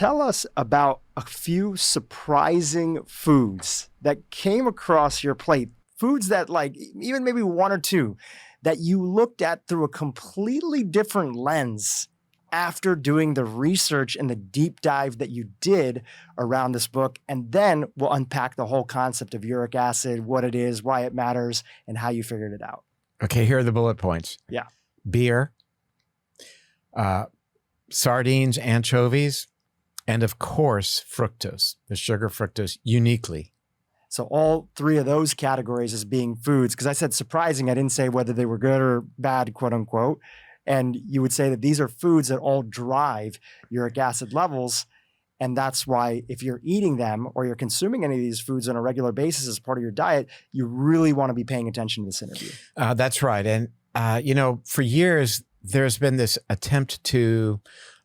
tell us about a few surprising foods that came across your plate, foods that like even maybe one or two that you looked at through a completely different lens after doing the research and the deep dive that you did around this book. And then we'll unpack the whole concept of uric acid, what it is, why it matters, and how you figured it out. Okay, here are the bullet points. Yeah. Beer, sardines, anchovies, and of course, fructose, the sugar fructose uniquely. So all three of those categories as being foods, because I said surprising, I didn't say whether they were good or bad, quote unquote. And you would say that these are foods that all drive uric acid levels. And that's why if you're eating them or you're consuming any of these foods on a regular basis as part of your diet, you really want to be paying attention to this interview. That's right. And, for years, there's been this attempt to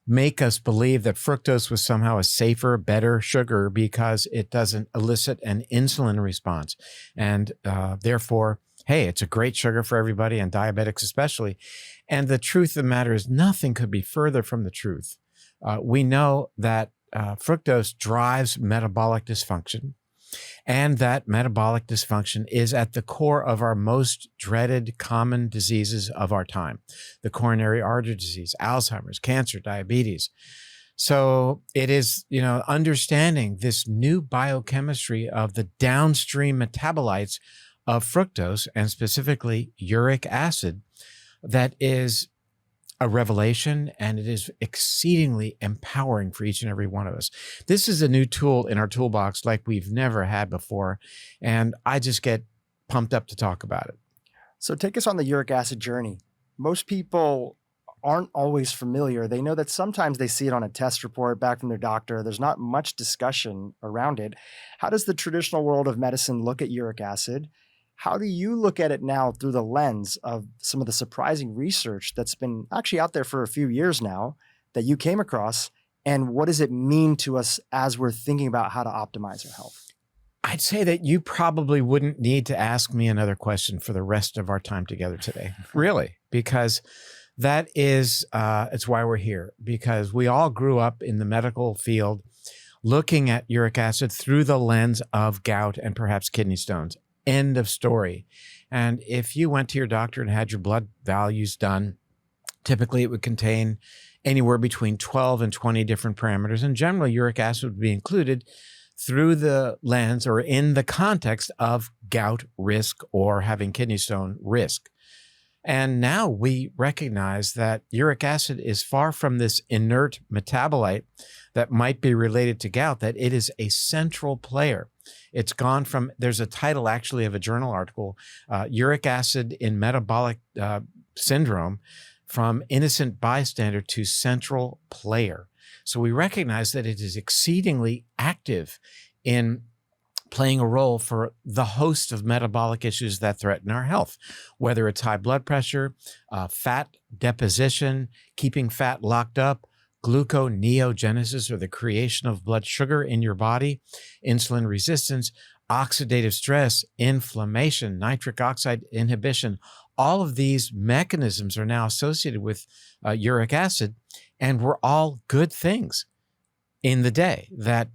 make us believe that fructose was somehow a safer, better sugar because it doesn't elicit an insulin response. And therefore, hey, it's a great sugar for everybody and diabetics especially. And the truth of the matter is nothing could be further from the truth. We know that fructose drives metabolic dysfunction, and that metabolic dysfunction is at the core of our most dreaded common diseases of our time, the coronary artery disease, Alzheimer's, cancer, diabetes. So it is, understanding this new biochemistry of the downstream metabolites of fructose, and specifically uric acid, that is a revelation, and it is exceedingly empowering for each and every one of us. This is a new tool in our toolbox like we've never had before, and I just get pumped up to talk about it. So take us on the uric acid journey. Most people aren't always familiar. They know that sometimes they see it on a test report back from their doctor. There's not much discussion around it. How does the traditional world of medicine look at uric acid? How do you look at it now through the lens of some of the surprising research that's been actually out there for a few years now that you came across? And what does it mean to us as we're thinking about how to optimize our health? I'd say that you probably wouldn't need to ask me another question for the rest of our time together today, really, because that is, it's why we're here, because we all grew up in the medical field looking at uric acid through the lens of gout and perhaps kidney stones. End of story. And if you went to your doctor and had your blood values done, typically it would contain anywhere between 12 and 20 different parameters. And generally, uric acid would be included through the lens or in the context of gout risk or having kidney stone risk. And now we recognize that uric acid is far from this inert metabolite that might be related to gout, that it is a central player. It's gone from, there's a title actually of a journal article, Uric Acid in Metabolic Syndrome, from innocent bystander to central player. So we recognize that it is exceedingly active in playing a role for the host of metabolic issues that threaten our health, whether it's high blood pressure, fat deposition, keeping fat locked up, gluconeogenesis, or the creation of blood sugar in your body, insulin resistance, oxidative stress, inflammation, nitric oxide inhibition. All of these mechanisms are now associated with uric acid, and were all good things in the day. That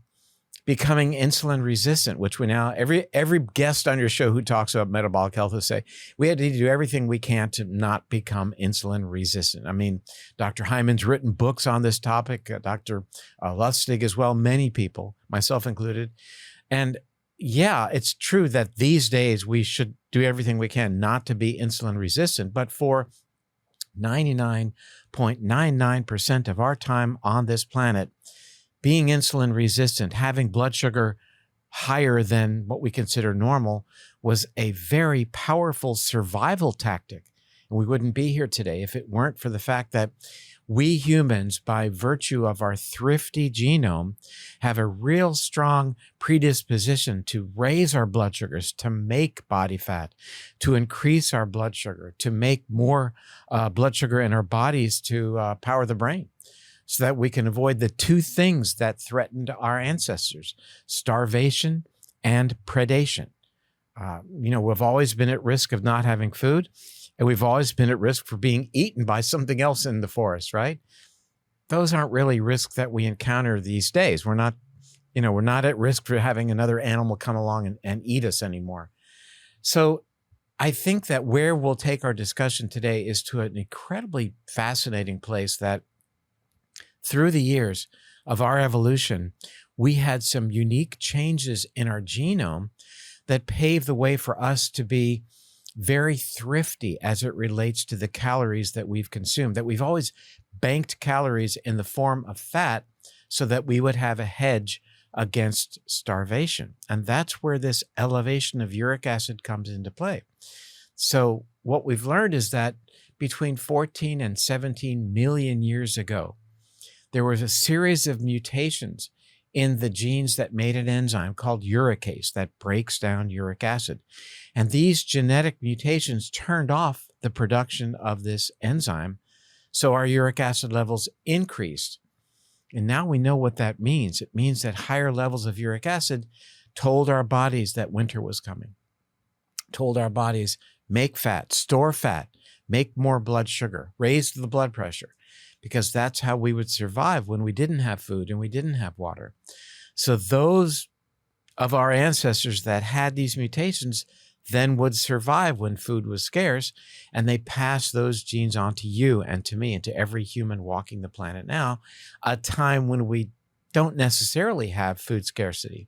becoming insulin resistant, which we now, every guest on your show who talks about metabolic health will say, we had to do everything we can to not become insulin resistant. I mean, Dr. Hyman's written books on this topic, Dr. Lustig as well, many people, myself included. And yeah, it's true that these days we should do everything we can not to be insulin resistant, but for 99.99% of our time on this planet, being insulin resistant, having blood sugar higher than what we consider normal, was a very powerful survival tactic. And we wouldn't be here today if it weren't for the fact that we humans, by virtue of our thrifty genome, have a real strong predisposition to raise our blood sugars, to make body fat, to increase our blood sugar, to make more blood sugar in our bodies to power the brain, so that we can avoid the two things that threatened our ancestors, starvation and predation. We've always been at risk of not having food, and we've always been at risk for being eaten by something else in the forest, right? those aren't really risks that we encounter these days. We're not at risk for having another animal come along and eat us anymore. So I think that where we'll take our discussion today is to an incredibly fascinating place that through the years of our evolution, we had some unique changes in our genome that paved the way for us to be very thrifty as it relates to the calories that we've consumed, that we've always banked calories in the form of fat so that we would have a hedge against starvation. And that's where this elevation of uric acid comes into play. So what we've learned is that between 14 and 17 million years ago, there was a series of mutations in the genes that made an enzyme called uricase that breaks down uric acid. And these genetic mutations turned off the production of this enzyme, so our uric acid levels increased. And now we know what that means. It means that higher levels of uric acid told our bodies that winter was coming, told our bodies, make fat, store fat, make more blood sugar, raise the blood pressure, because that's how we would survive when we didn't have food and we didn't have water. So those of our ancestors that had these mutations then would survive when food was scarce, and they passed those genes on to you and to me and to every human walking the planet now, a time when we don't necessarily have food scarcity.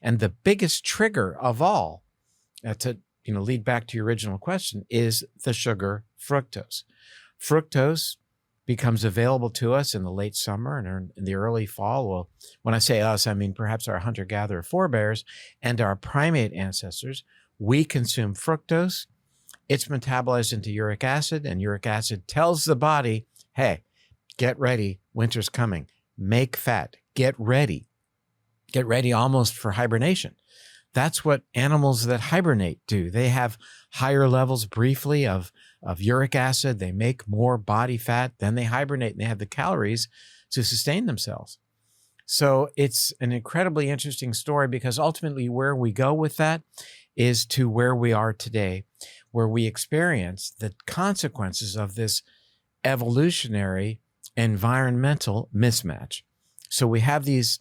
And the biggest trigger of all, to lead back to your original question, is the sugar fructose. Fructose becomes available to us in the late summer and in the early fall. Well, when I say us, I mean perhaps our hunter-gatherer forebears and our primate ancestors. We consume fructose. It's metabolized into uric acid, and uric acid tells the body, hey, get ready, winter's coming. Make fat, get ready almost for hibernation. That's what animals that hibernate do. They have higher levels briefly of uric acid. They make more body fat. Then they hibernate and they have the calories to sustain themselves. So it's an incredibly interesting story, because ultimately where we go with that is to where we are today, where we experience the consequences of this evolutionary environmental mismatch. So we have this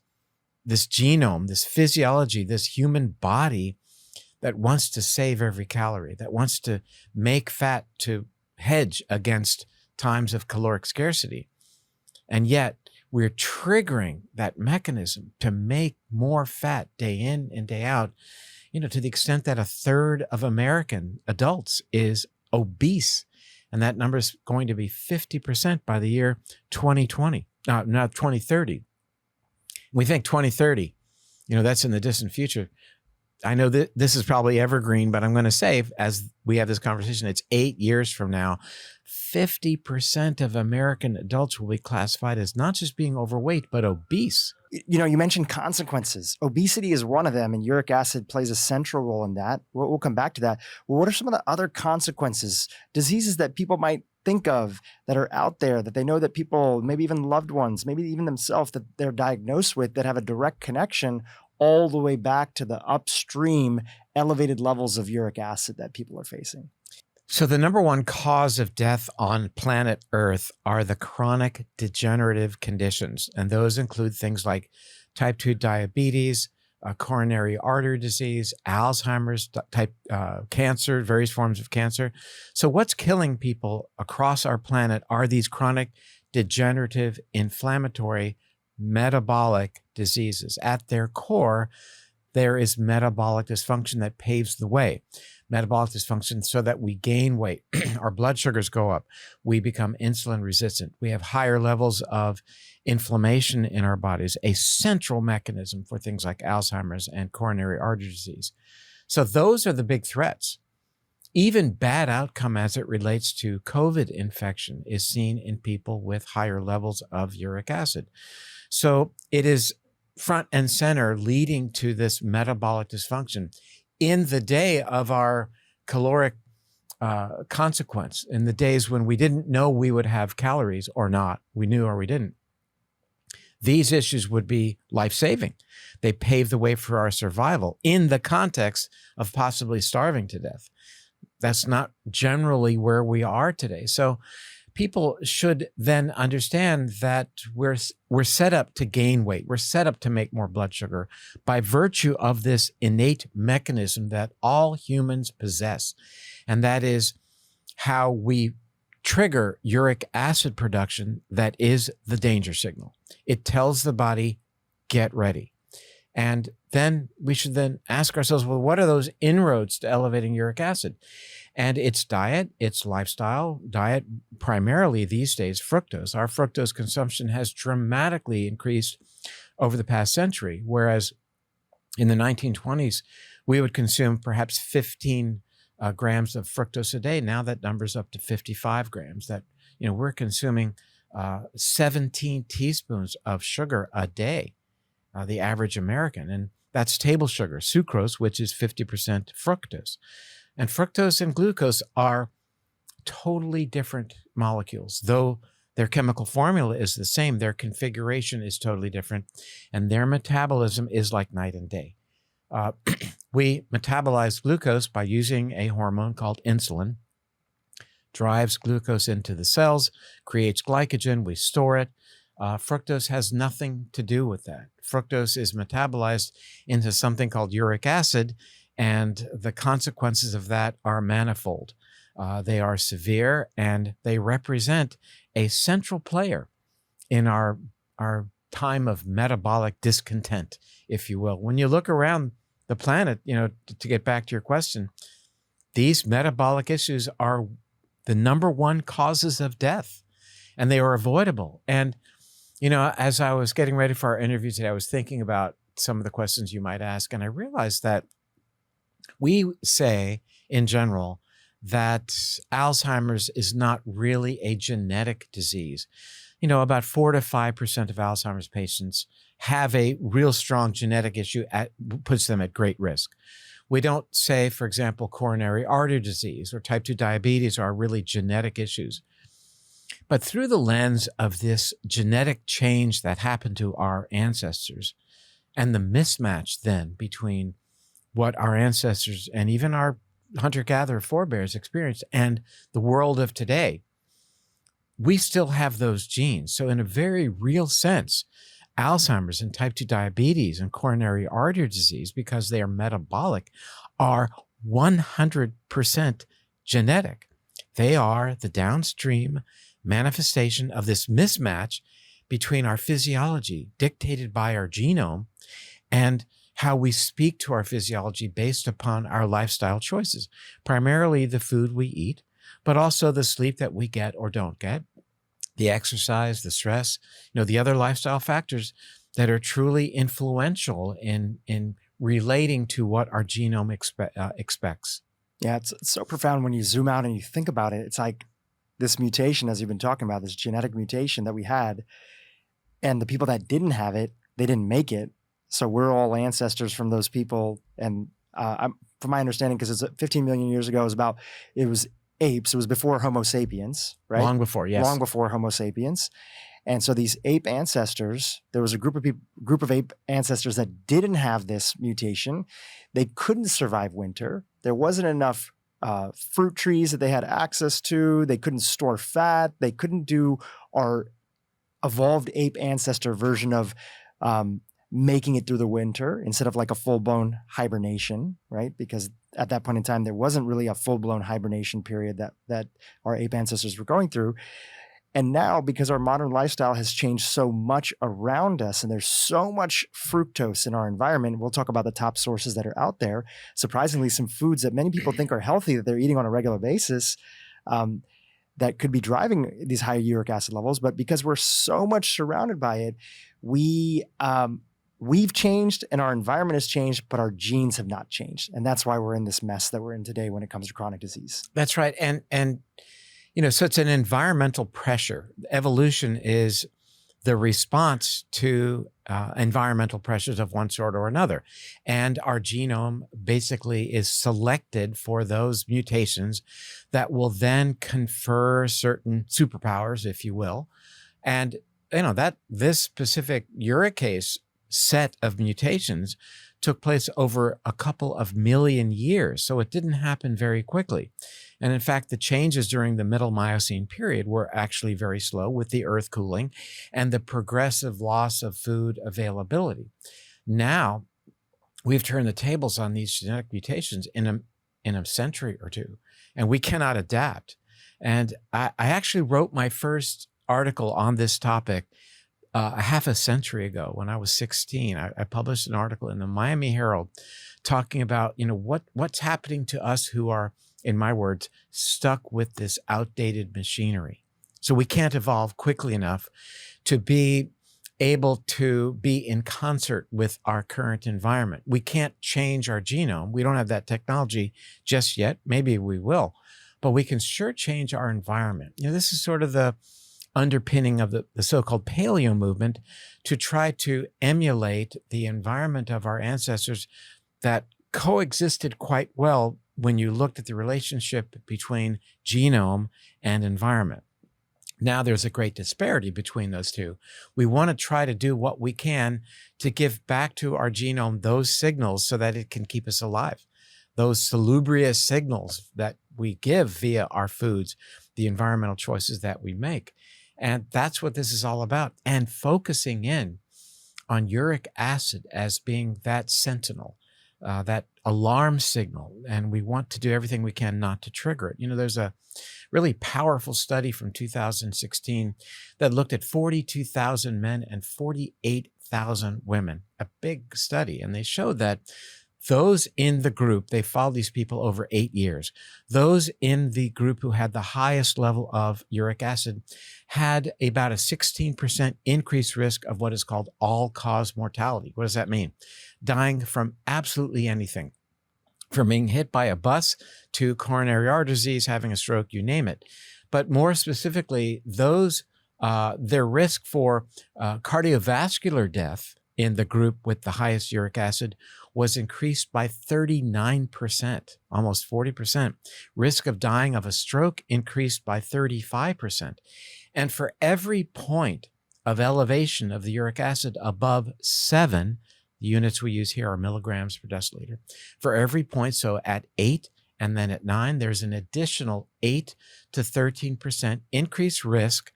genome, this physiology, this human body that wants to save every calorie, that wants to make fat to hedge against times of caloric scarcity. And yet we're triggering that mechanism to make more fat day in and day out, to the extent that a third of American adults is obese. And that number is going to be 50% by the year 2020, not 2030. We think 2030, that's in the distant future. I know that this is probably evergreen, but I'm going to say, as we have this conversation, it's 8 years from now, 50% of American adults will be classified as not just being overweight, but obese. You mentioned consequences. Obesity is one of them, and uric acid plays a central role in that. We'll come back to that. Well, what are some of the other consequences, diseases that people might think of that are out there, that they know that people, maybe even loved ones, maybe even themselves, that they're diagnosed with, that have a direct connection all the way back to the upstream elevated levels of uric acid that people are facing? So the number one cause of death on planet Earth are the chronic degenerative conditions. And those include things like type 2 diabetes, coronary artery disease, Alzheimer's, type cancer, various forms of cancer. So what's killing people across our planet are these chronic degenerative, inflammatory, metabolic diseases. At their core, there is metabolic dysfunction that paves the way. Metabolic dysfunction so that we gain weight, our blood sugars go up, we become insulin resistant, we have higher levels of inflammation in our bodies, a central mechanism for things like Alzheimer's and coronary artery disease. So those are the big threats. Even bad outcome as it relates to COVID infection is seen in people with higher levels of uric acid. So it is front and center leading to this metabolic dysfunction in the day of our caloric consequence, in the days when we didn't know we would have calories or not, we knew or we didn't. These issues would be life-saving. They pave the way for our survival in the context of possibly starving to death. That's not generally where we are today. So people should then understand that we're set up to gain weight. We're set up to make more blood sugar by virtue of this innate mechanism that all humans possess. And that is how we trigger uric acid production that is the danger signal. It tells the body, get ready. And then we should then ask ourselves, well, what are those inroads to elevating uric acid? And it's diet, it's lifestyle. Diet, primarily these days, fructose. Our fructose consumption has dramatically increased over the past century, whereas in the 1920s, we would consume perhaps 15 grams of fructose a day. Now that number's up to 55 grams. That, we're consuming 17 teaspoons of sugar a day, the average American. And that's table sugar, sucrose, which is 50% fructose. And fructose and glucose are totally different molecules. Though their chemical formula is the same, their configuration is totally different, and their metabolism is like night and day. We metabolize glucose by using a hormone called insulin, drives glucose into the cells, creates glycogen, we store it. Fructose has nothing to do with that. Fructose is metabolized into something called uric acid, and the consequences of that are manifold. They are severe, and they represent a central player in our time of metabolic discontent, if you will. When you look around the planet, to get back to your question, these metabolic issues are the number one causes of death, and they are avoidable. And, as I was getting ready for our interview today, I was thinking about some of the questions you might ask, and I realized that we say in general that Alzheimer's is not really a genetic disease. About 4 to 5% of Alzheimer's patients have a real strong genetic issue puts them at great risk. We don't say, for example, coronary artery disease or type 2 diabetes are really genetic issues. But through the lens of this genetic change that happened to our ancestors and the mismatch then between what our ancestors and even our hunter-gatherer forebears experienced and the world of today, we still have those genes. So in a very real sense, Alzheimer's and type 2 diabetes and coronary artery disease, because they are metabolic, are 100% genetic. They are the downstream manifestation of this mismatch between our physiology dictated by our genome and how we speak to our physiology based upon our lifestyle choices, primarily the food we eat, but also the sleep that we get or don't get, the exercise, the stress, the other lifestyle factors that are truly influential in relating to what our genome expects. Yeah, it's so profound when you zoom out and you think about it. It's like this mutation, as you've been talking about, this genetic mutation that we had, and the people that didn't have it, they didn't make it. So we're all ancestors from those people. And from my understanding, because it's 15 million years ago, it was apes. It was before Homo sapiens, right? Long before, yes. Long before Homo sapiens. And so these ape ancestors, there was a group of ape ancestors that didn't have this mutation. They couldn't survive winter. There wasn't enough fruit trees that they had access to. They couldn't store fat. They couldn't do our evolved ape ancestor version of making it through the winter instead of like a full-blown hibernation, right? Because at that point in time, there wasn't really a full-blown hibernation period that our ape ancestors were going through. And now, because our modern lifestyle has changed so much around us and there's so much fructose in our environment, we'll talk about the top sources that are out there. Surprisingly, some foods that many people think are healthy that they're eating on a regular basis that could be driving these higher uric acid levels. But because we're so much surrounded by it, we've changed and our environment has changed, but our genes have not changed. And that's why we're in this mess that we're in today when it comes to chronic disease. That's right. And so it's an environmental pressure. Evolution is the response to environmental pressures of one sort or another. And our genome basically is selected for those mutations that will then confer certain superpowers, if you will. And, that this specific uricase set of mutations took place over a couple of million years. So it didn't happen very quickly. And in fact, the changes during the Middle Miocene period were actually very slow with the Earth cooling and the progressive loss of food availability. Now, we've turned the tables on these genetic mutations in a century or two, and we cannot adapt. And I actually wrote my first article on this topic a half a century ago when I was 16. I published an article in the Miami Herald talking about, what's happening to us who are, in my words, stuck with this outdated machinery. So we can't evolve quickly enough to be able to be in concert with our current environment. We can't change our genome. We don't have that technology just yet. Maybe we will, but we can sure change our environment. This is sort of the underpinning of the so-called paleo movement, to try to emulate the environment of our ancestors that coexisted quite well when you looked at the relationship between genome and environment. Now there's a great disparity between those two. We want to try to do what we can to give back to our genome those signals so that it can keep us alive. Those salubrious signals that we give via our foods, the environmental choices that we make. And that's what this is all about. And focusing in on uric acid as being that sentinel, that alarm signal. And we want to do everything we can not to trigger it. There's a really powerful study from 2016 that looked at 42,000 men and 48,000 women, a big study. And they showed that those in the group, they followed these people over 8 years. Those in the group who had the highest level of uric acid had about a 16% increased risk of what is called all-cause mortality. What does that mean? Dying from absolutely anything, from being hit by a bus to coronary artery disease, having a stroke, you name it. But more specifically, those their risk for cardiovascular death in the group with the highest uric acid was increased by 39%, almost 40%. Risk of dying of a stroke increased by 35%. And for every point of elevation of the uric acid above 7, the units we use here are milligrams per deciliter. For every point, so at 8 and then at 9, there's an additional 8 to 13% increased risk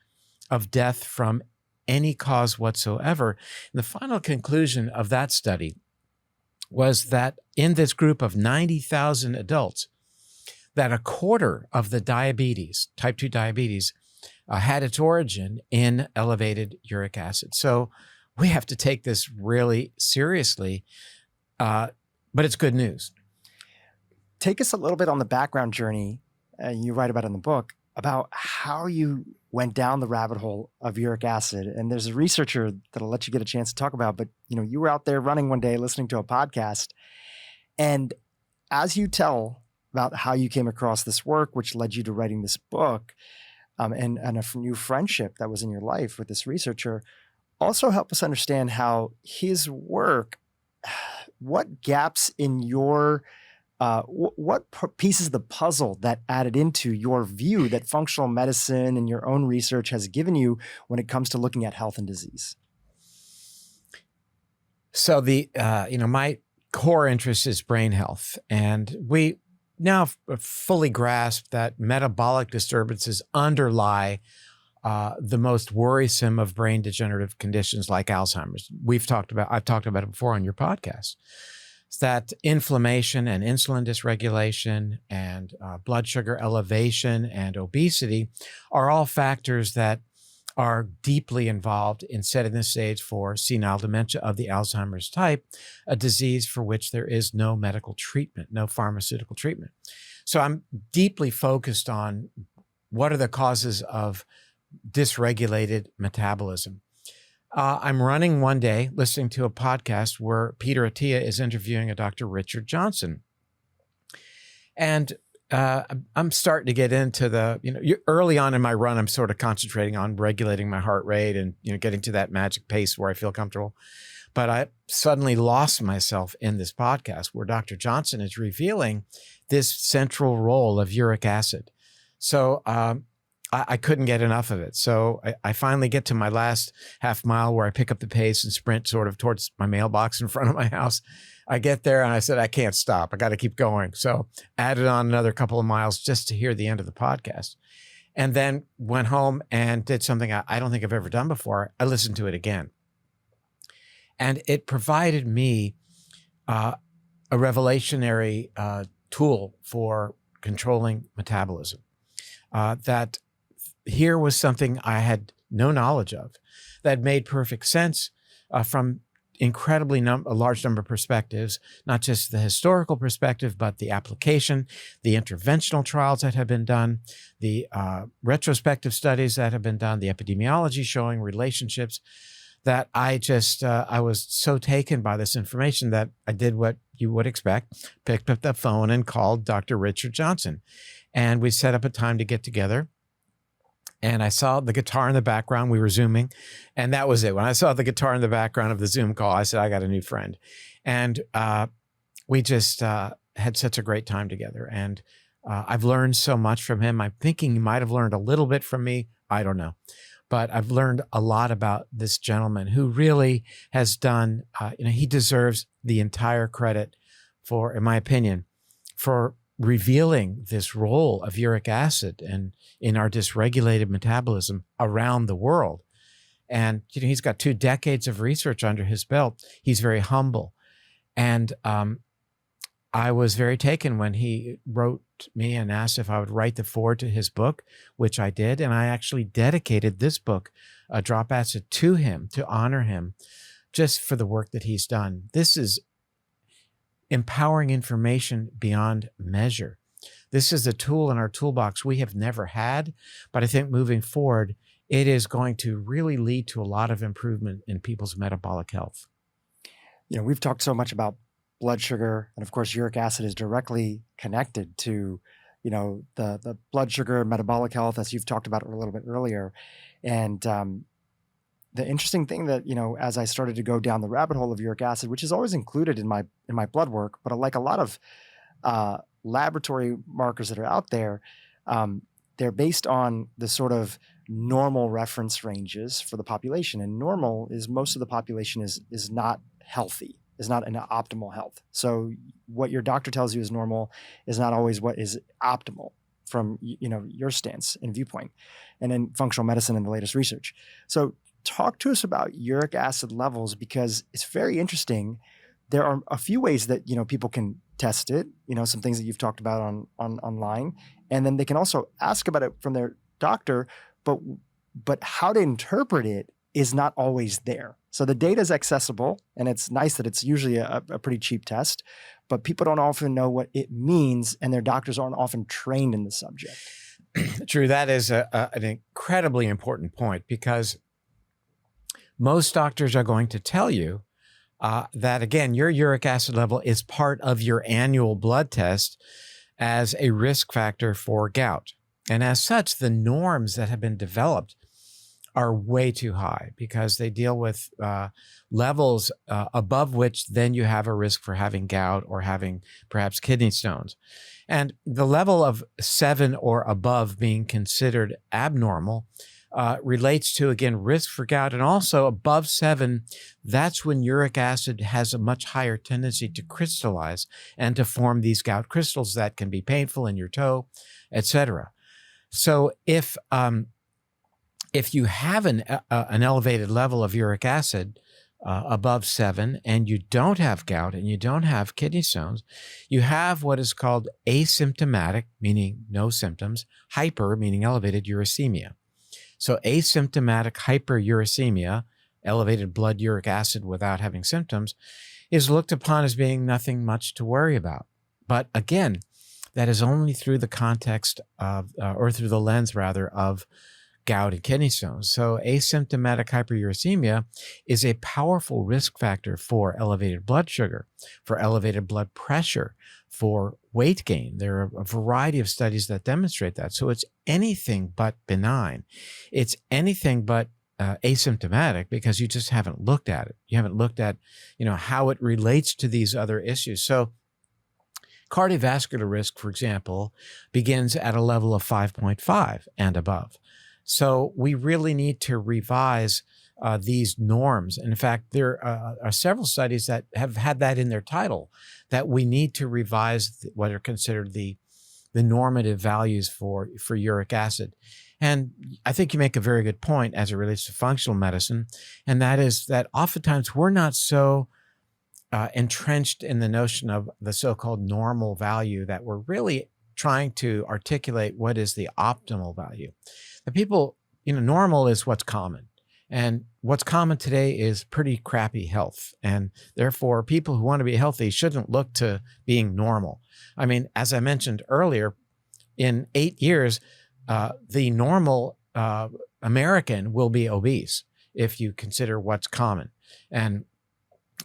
of death from any cause whatsoever. And the final conclusion of that study was that in this group of 90,000 adults, that a quarter of the diabetes, type 2 diabetes, had its origin in elevated uric acid. So we have to take this really seriously, but it's good news. Take us a little bit on the background journey, you write about in the book, about how you went down the rabbit hole of uric acid. And there's a researcher that I'll let you get a chance to talk about, but you were out there running one day listening to a podcast. And as you tell about how you came across this work, which led you to writing this book, and a new friendship that was in your life with this researcher, also help us understand how his work, what gaps in your what pieces of the puzzle that added into your view that functional medicine and your own research has given you when it comes to looking at health and disease? So my core interest is brain health, and we now fully grasp that metabolic disturbances underlie the most worrisome of brain degenerative conditions like Alzheimer's. I've talked about it before on your podcast. It's that inflammation and insulin dysregulation and blood sugar elevation and obesity are all factors that are deeply involved in setting the stage for senile dementia of the Alzheimer's type, a disease for which there is no medical treatment, no pharmaceutical treatment. So I'm deeply focused on what are the causes of dysregulated metabolism. I'm running one day, listening to a podcast where Peter Attia is interviewing a Dr. Richard Johnson. And I'm starting to get into early on in my run, I'm sort of concentrating on regulating my heart rate and, getting to that magic pace where I feel comfortable. But I suddenly lost myself in this podcast where Dr. Johnson is revealing this central role of uric acid. So I couldn't get enough of it. So I finally get to my last half mile where I pick up the pace and sprint sort of towards my mailbox in front of my house. I get there and I said, I can't stop. I got to keep going. So added on another couple of miles just to hear the end of the podcast. And then went home and did something I don't think I've ever done before. I listened to it again. And it provided me a revelationary tool for controlling metabolism. That here was something I had no knowledge of that made perfect sense from incredibly a large number of perspectives, not just the historical perspective, but the application, the interventional trials that have been done, the retrospective studies that have been done, the epidemiology showing relationships, that I was so taken by this information that I did what you would expect, picked up the phone and called Dr. Richard Johnson. And we set up a time to get together. And I saw the guitar in the background. We were Zooming. And that was it. When I saw the guitar in the background of the Zoom call, I said, I got a new friend. And we just had such a great time together. And I've learned so much from him. I'm thinking he might have learned a little bit from me. I don't know. But I've learned a lot about this gentleman who really has done, he deserves the entire credit for, in my opinion, for revealing this role of uric acid and in our dysregulated metabolism around the world. And he's got 2 decades of research under his belt. He's very humble. And I was very taken when he wrote me and asked if I would write the foreword to his book, which I did. And I actually dedicated this book, Drop Acid, to him, to honor him, just for the work that he's done. This is empowering information beyond measure. This is a tool in our toolbox we have never had, but I think moving forward, it is going to really lead to a lot of improvement in people's metabolic health. We've talked so much about blood sugar, and of course, uric acid is directly connected to, the blood sugar, metabolic health, as you've talked about a little bit earlier. And the interesting thing that, as I started to go down the rabbit hole of uric acid, which is always included in my blood work, but like a lot of laboratory markers that are out there, they're based on the sort of normal reference ranges for the population. And normal is most of the population is not healthy, is not in optimal health. So what your doctor tells you is normal is not always what is optimal from your stance and viewpoint, and in functional medicine and the latest research. So talk to us about uric acid levels, because it's very interesting. There are a few ways that people can test it, some things that you've talked about on online, and then they can also ask about it from their doctor, but how to interpret it is not always there. So the data is accessible, and it's nice that it's usually a pretty cheap test, but people don't often know what it means, and their doctors aren't often trained in the subject. True. That is an incredibly important point, because most doctors are going to tell you that, again, your uric acid level is part of your annual blood test as a risk factor for gout. And as such, the norms that have been developed are way too high, because they deal with levels above which then you have a risk for having gout or having perhaps kidney stones. And the level of 7 or above being considered abnormal relates to, again, risk for gout. And also above 7, that's when uric acid has a much higher tendency to crystallize and to form these gout crystals that can be painful in your toe, etc. So if you have an elevated level of uric acid above 7, and you don't have gout and you don't have kidney stones, you have what is called asymptomatic, meaning no symptoms, hyper, meaning elevated uricemia. So asymptomatic hyperuricemia, elevated blood uric acid without having symptoms, is looked upon as being nothing much to worry about. But again, that is only through the context of, or through the lens rather, of gout and kidney stones. So asymptomatic hyperuricemia is a powerful risk factor for elevated blood sugar, for elevated blood pressure, for weight gain. There are a variety of studies that demonstrate that. So it's anything but benign. It's anything but asymptomatic, because you just haven't looked at it. You haven't looked at, how it relates to these other issues. So Cardiovascular risk, for example, begins at a level of 5.5 and above. So we really need to revise these norms. In fact, there are several studies that have had that in their title, that we need to revise what are considered the normative values for uric acid. And I think you make a very good point as it relates to functional medicine, and that is that oftentimes we're not so entrenched in the notion of the so-called normal value that we're really trying to articulate what is the optimal value. The people, normal is what's common. And what's common today is pretty crappy health. And therefore, people who want to be healthy shouldn't look to being normal. I mean, as I mentioned earlier, in 8 years, the normal American will be obese if you consider what's common. And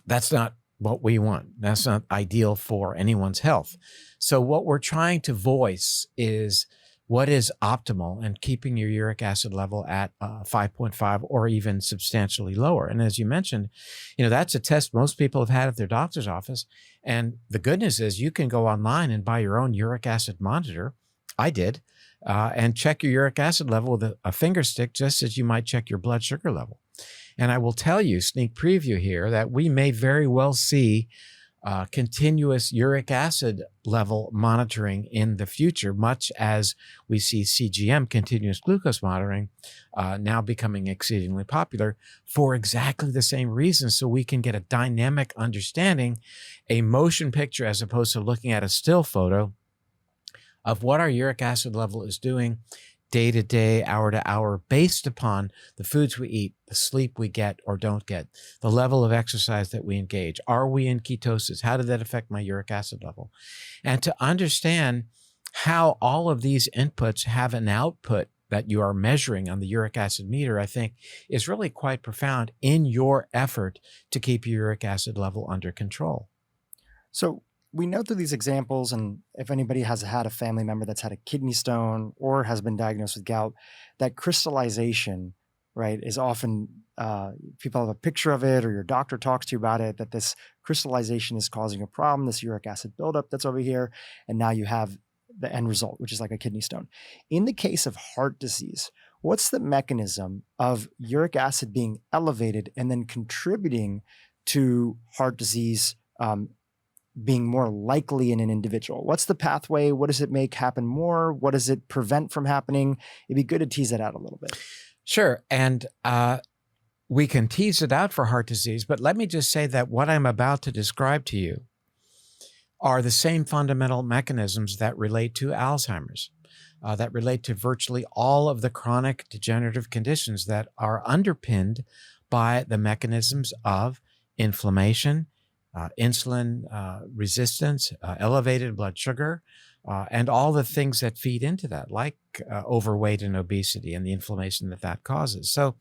that's not what we want. That's not ideal for anyone's health. So what we're trying to voice is what is optimal, and keeping your uric acid level at 5.5 or even substantially lower. And as you mentioned, that's a test most people have had at their doctor's office. And the good news is you can go online and buy your own uric acid monitor. I did, and check your uric acid level with a finger stick, just as you might check your blood sugar level. And I will tell you, sneak preview here, that we may very well see continuous uric acid level monitoring in the future, much as we see CGM, continuous glucose monitoring, now becoming exceedingly popular for exactly the same reason. So we can get a dynamic understanding, a motion picture, as opposed to looking at a still photo of what our uric acid level is doing day to day, hour to hour, based upon the foods we eat, the sleep we get or don't get, the level of exercise that we engage. Are we in ketosis? How did that affect my uric acid level? And to understand how all of these inputs have an output that you are measuring on the uric acid meter, I think is really quite profound in your effort to keep your uric acid level under control. So we know through these examples, and if anybody has had a family member that's had a kidney stone or has been diagnosed with gout, that crystallization, right, is often, people have a picture of it or your doctor talks to you about it, that this crystallization is causing a problem, this uric acid buildup that's over here, and now you have the end result, which is like a kidney stone. In the case of heart disease, what's the mechanism of uric acid being elevated and then contributing to heart disease being more likely in an individual? What's the pathway? What does it make happen more? What does it prevent from happening? It'd be good to tease it out a little bit. Sure. And we can tease it out for heart disease, but let me just say that what I'm about to describe to you are the same fundamental mechanisms that relate to Alzheimer's, that relate to virtually all of the chronic degenerative conditions that are underpinned by the mechanisms of inflammation, insulin resistance, elevated blood sugar, and all the things that feed into that, like overweight and obesity and the inflammation that causes. So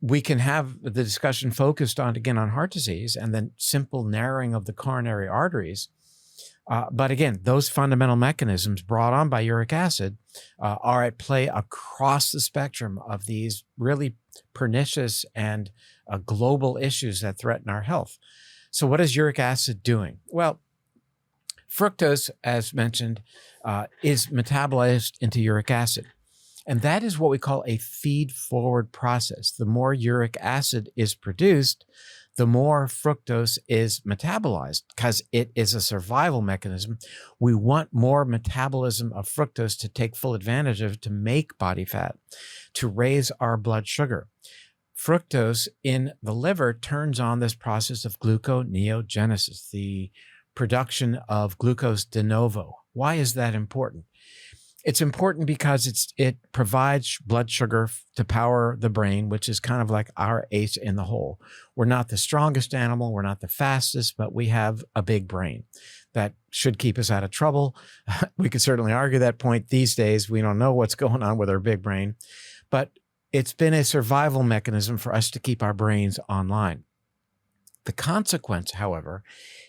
we can have the discussion focused on, again, on heart disease and then simple narrowing of the coronary arteries. But again, those fundamental mechanisms brought on by uric acid are at play across the spectrum of these really pernicious and global issues that threaten our health. So what is uric acid doing? Well, fructose, as mentioned, is metabolized into uric acid. And that is what we call a feed-forward process. The more uric acid is produced, the more fructose is metabolized, because it is a survival mechanism. We want more metabolism of fructose to take full advantage of, to make body fat, to raise our blood sugar. Fructose in the liver turns on this process of gluconeogenesis, the production of glucose de novo. Why is that important? It's important because it provides blood sugar to power the brain, which is kind of like our ace in the hole. We're not the strongest animal, we're not the fastest, but we have a big brain that should keep us out of trouble. We could certainly argue that point these days. We don't know what's going on with our big brain, but it's been a survival mechanism for us to keep our brains online. The consequence, however,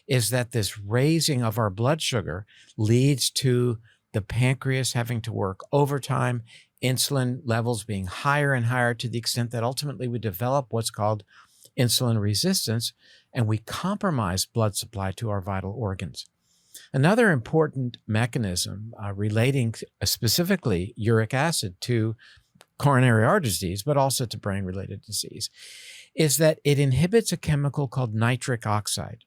is that this raising of our blood sugar leads to the pancreas having to work overtime, insulin levels being higher and higher, to the extent that ultimately we develop what's called insulin resistance, and we compromise blood supply to our vital organs. Another important mechanism relating specifically uric acid to coronary artery disease, but also to brain-related disease, is that it inhibits a chemical called nitric oxide.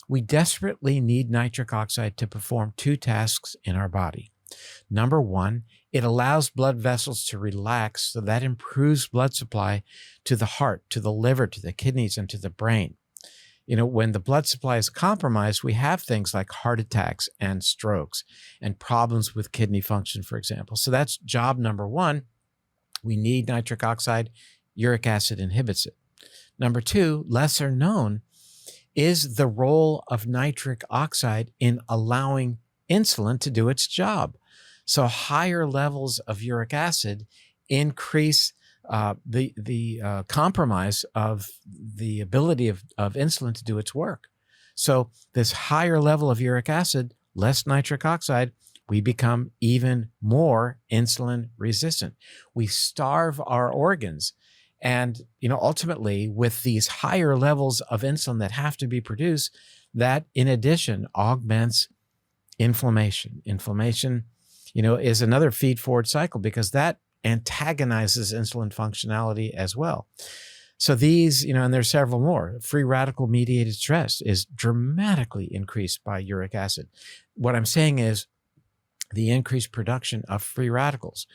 We desperately need nitric oxide to perform two tasks in our body. Number one, it allows blood vessels to relax, so that improves blood supply to the heart, to the liver, to the kidneys, and to the brain. When the blood supply is compromised, we have things like heart attacks and strokes and problems with kidney function, for example. So that's job number one. We need nitric oxide. Uric acid inhibits it. Number two, lesser known, is the role of nitric oxide in allowing insulin to do its job. So higher levels of uric acid increase the compromise of the ability of insulin to do its work. So this higher level of uric acid, less nitric oxide, we become even more insulin resistant. We starve our organs. And, ultimately with these higher levels of insulin that have to be produced, that in addition augments inflammation. Inflammation, is another feed-forward cycle because that antagonizes insulin functionality as well. So these, and there's several more. Free radical mediated stress is dramatically increased by uric acid. What I'm saying is the increased production of free radicals.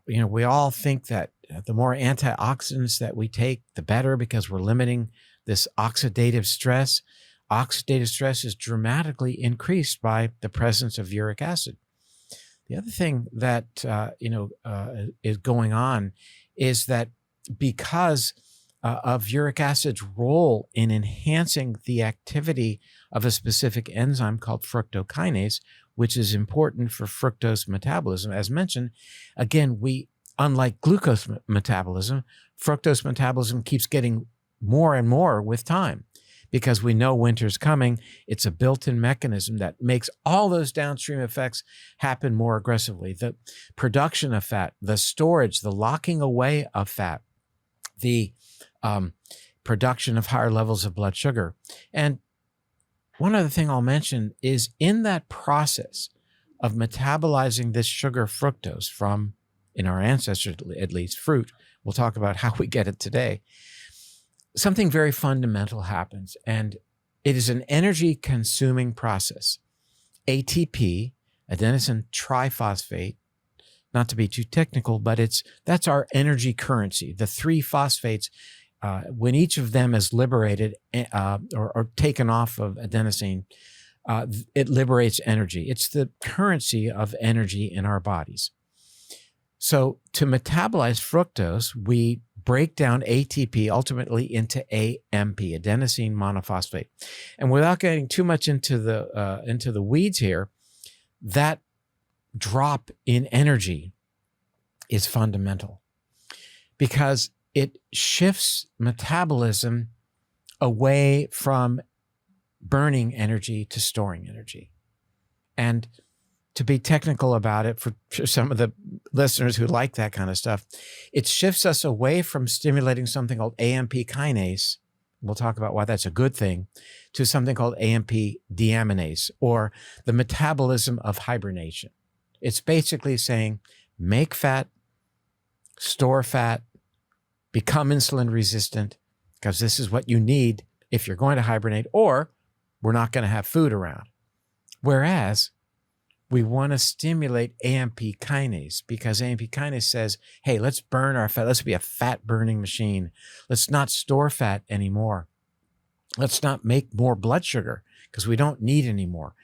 We all think that the more antioxidants that we take, the better, because we're limiting this oxidative stress. Oxidative stress is dramatically increased by the presence of uric acid. The other thing that is going on is that because of uric acid's role in enhancing the activity of a specific enzyme called fructokinase, which is important for fructose metabolism. As mentioned, again, unlike glucose metabolism, fructose metabolism keeps getting more and more with time because we know winter's coming. It's a built-in mechanism that makes all those downstream effects happen more aggressively. The production of fat, the storage, the locking away of fat, the production of higher levels of blood sugar. And one other thing I'll mention is in that process of metabolizing this sugar fructose from, in our ancestors at least, fruit, we'll talk about how we get it today, something very fundamental happens, and it is an energy-consuming process. ATP, adenosine triphosphate, not to be too technical, but that's our energy currency. The three phosphates, when each of them is liberated or taken off of adenosine, it liberates energy. It's the currency of energy in our bodies. So to metabolize fructose, we break down ATP ultimately into AMP, adenosine monophosphate. And without getting too much into the weeds here, that drop in energy is fundamental because it shifts metabolism away from burning energy to storing energy. And to be technical about it, for some of the listeners who like that kind of stuff, it shifts us away from stimulating something called AMP kinase. We'll talk about why that's a good thing, to something called AMP deaminase, or the metabolism of hibernation. It's basically saying, make fat, store fat, become insulin resistant, because this is what you need if you're going to hibernate, or we're not going to have food around. Whereas we want to stimulate AMP kinase because AMP kinase says, hey, let's burn our fat. Let's be a fat burning machine. Let's not store fat anymore. Let's not make more blood sugar because we don't need any more.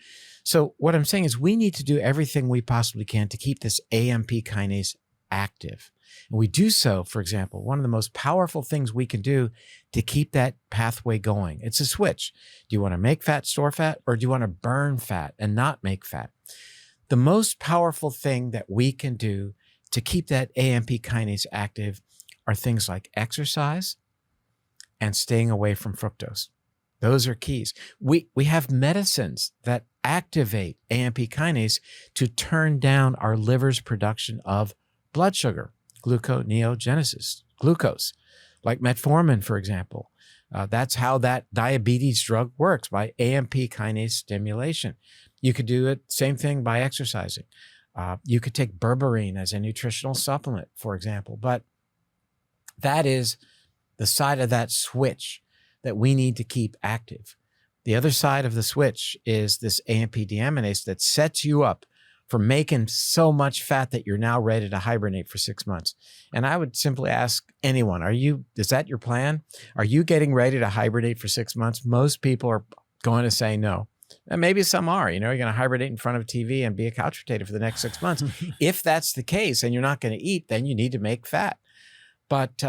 So what I'm saying is we need to do everything we possibly can to keep this AMP kinase active. And we do so, for example, one of the most powerful things we can do to keep that pathway going. It's a switch. Do you want to make fat, store fat, or do you want to burn fat and not make fat? The most powerful thing that we can do to keep that AMP kinase active are things like exercise and staying away from fructose. Those are keys. We have medicines that activate AMP kinase to turn down our liver's production of blood sugar, gluconeogenesis, glucose, like metformin, for example. That's how that diabetes drug works, by AMP kinase stimulation. You could do it, same thing by exercising. You could take berberine as a nutritional supplement, for example, but that is the side of that switch that we need to keep active. The other side of the switch is this AMP deaminase that sets you up for making so much fat that you're now ready to hibernate for 6 months. And I would simply ask anyone, is that your plan? Are you getting ready to hibernate for 6 months? Most people are going to say no. And maybe some are, you're going to hibernate in front of a TV and be a couch potato for the next 6 months. If that's the case and you're not going to eat, then you need to make fat. But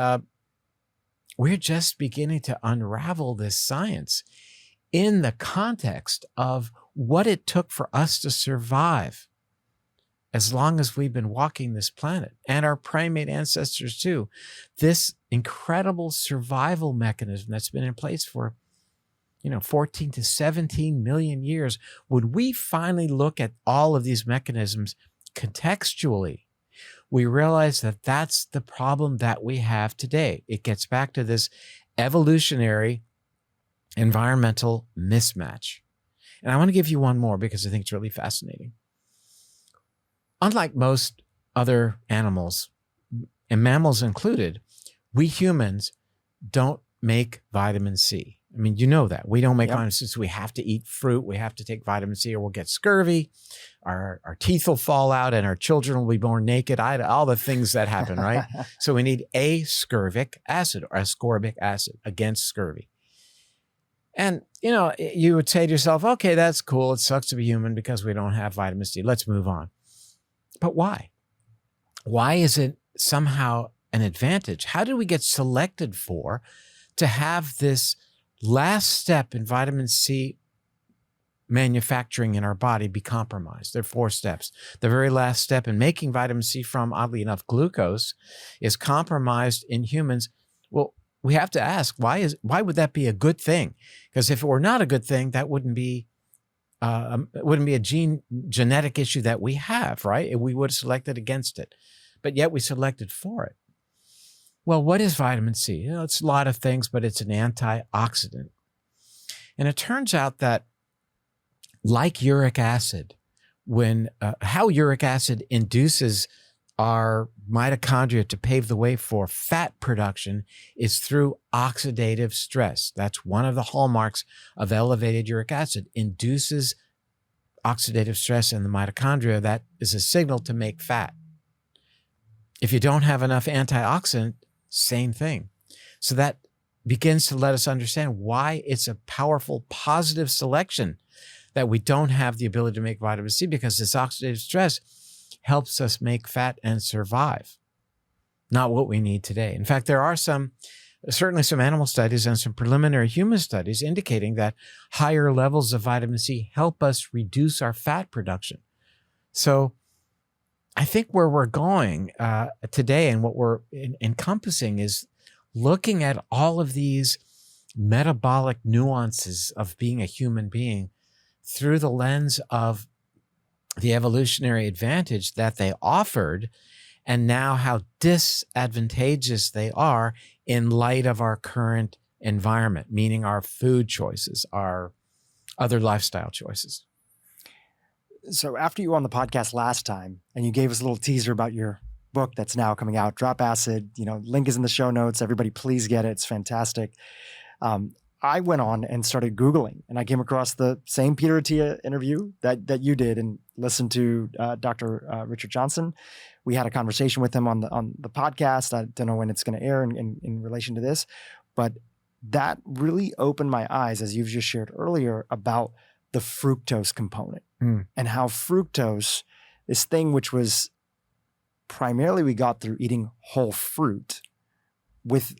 we're just beginning to unravel this science in the context of what it took for us to survive as long as we've been walking this planet, and our primate ancestors too. This incredible survival mechanism that's been in place for 14 to 17 million years. Would we finally look at all of these mechanisms contextually, we realize that that's the problem that we have today. It gets back to this evolutionary environmental mismatch. And I want to give you one more because I think it's really fascinating. Unlike most other animals, and mammals included, we humans don't make vitamin C. I mean, you know that. We don't make vitamin C, so we have to eat fruit. We have to take vitamin C or we'll get scurvy. Our teeth will fall out and our children will be born naked. All the things that happen, right? So we need ascorbic acid or ascorbic acid against scurvy. And, you would say to yourself, okay, that's cool. It sucks to be human because we don't have vitamin C. Let's move on. But why? Why is it somehow an advantage? How did we get selected for to have this last step in vitamin C manufacturing in our body be compromised? There are 4 steps. The very last step in making vitamin C from, oddly enough, glucose is compromised in humans. Well, we have to ask, why would that be a good thing? Because if it were not a good thing, that wouldn't be a genetic issue that we have, right? We would have selected against it, but yet we selected for it. Well, what is vitamin C? It's a lot of things, but it's an antioxidant. And it turns out that, like uric acid, how uric acid induces our mitochondria to pave the way for fat production is through oxidative stress. That's one of the hallmarks of elevated uric acid, induces oxidative stress in the mitochondria. That is a signal to make fat. If you don't have enough antioxidant, same thing. So that begins to let us understand why it's a powerful positive selection that we don't have the ability to make vitamin C, because this oxidative stress helps us make fat and survive. Not what we need today. In fact, there are certainly some animal studies and some preliminary human studies indicating that higher levels of vitamin C help us reduce our fat production. So I think where we're going today and what we're encompassing is looking at all of these metabolic nuances of being a human being through the lens of the evolutionary advantage that they offered, and now how disadvantageous they are in light of our current environment, meaning our food choices, our other lifestyle choices. So after you were on the podcast last time and you gave us a little teaser about your book that's now coming out, Drop Acid, link is in the show notes. Everybody, please get it. It's fantastic. I went on and started Googling, and I came across the same Peter Attia interview that you did, and listened to Dr. Richard Johnson. We had a conversation with him on the podcast. I don't know when it's going to air in relation to this, but that really opened my eyes, as you've just shared earlier, about the fructose component and how fructose, this thing which was primarily we got through eating whole fruit,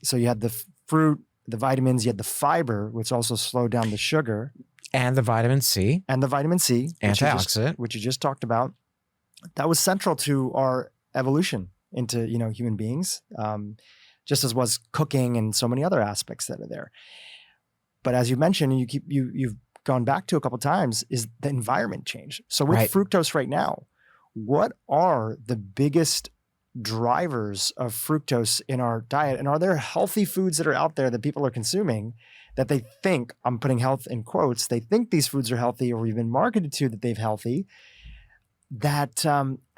so you had the fruit, the vitamins, you had the fiber, which also slowed down the sugar. And the vitamin C. Antioxidant. Which you just talked about. That was central to our evolution into, human beings, just as was cooking and so many other aspects that are there. But as you mentioned, and you've gone back to a couple of times, is the environment change. So with fructose right now, what are the biggest drivers of fructose in our diet? And are there healthy foods that are out there that people are consuming that they think, I'm putting health in quotes, they think these foods are healthy or we've been marketed to that they're healthy, that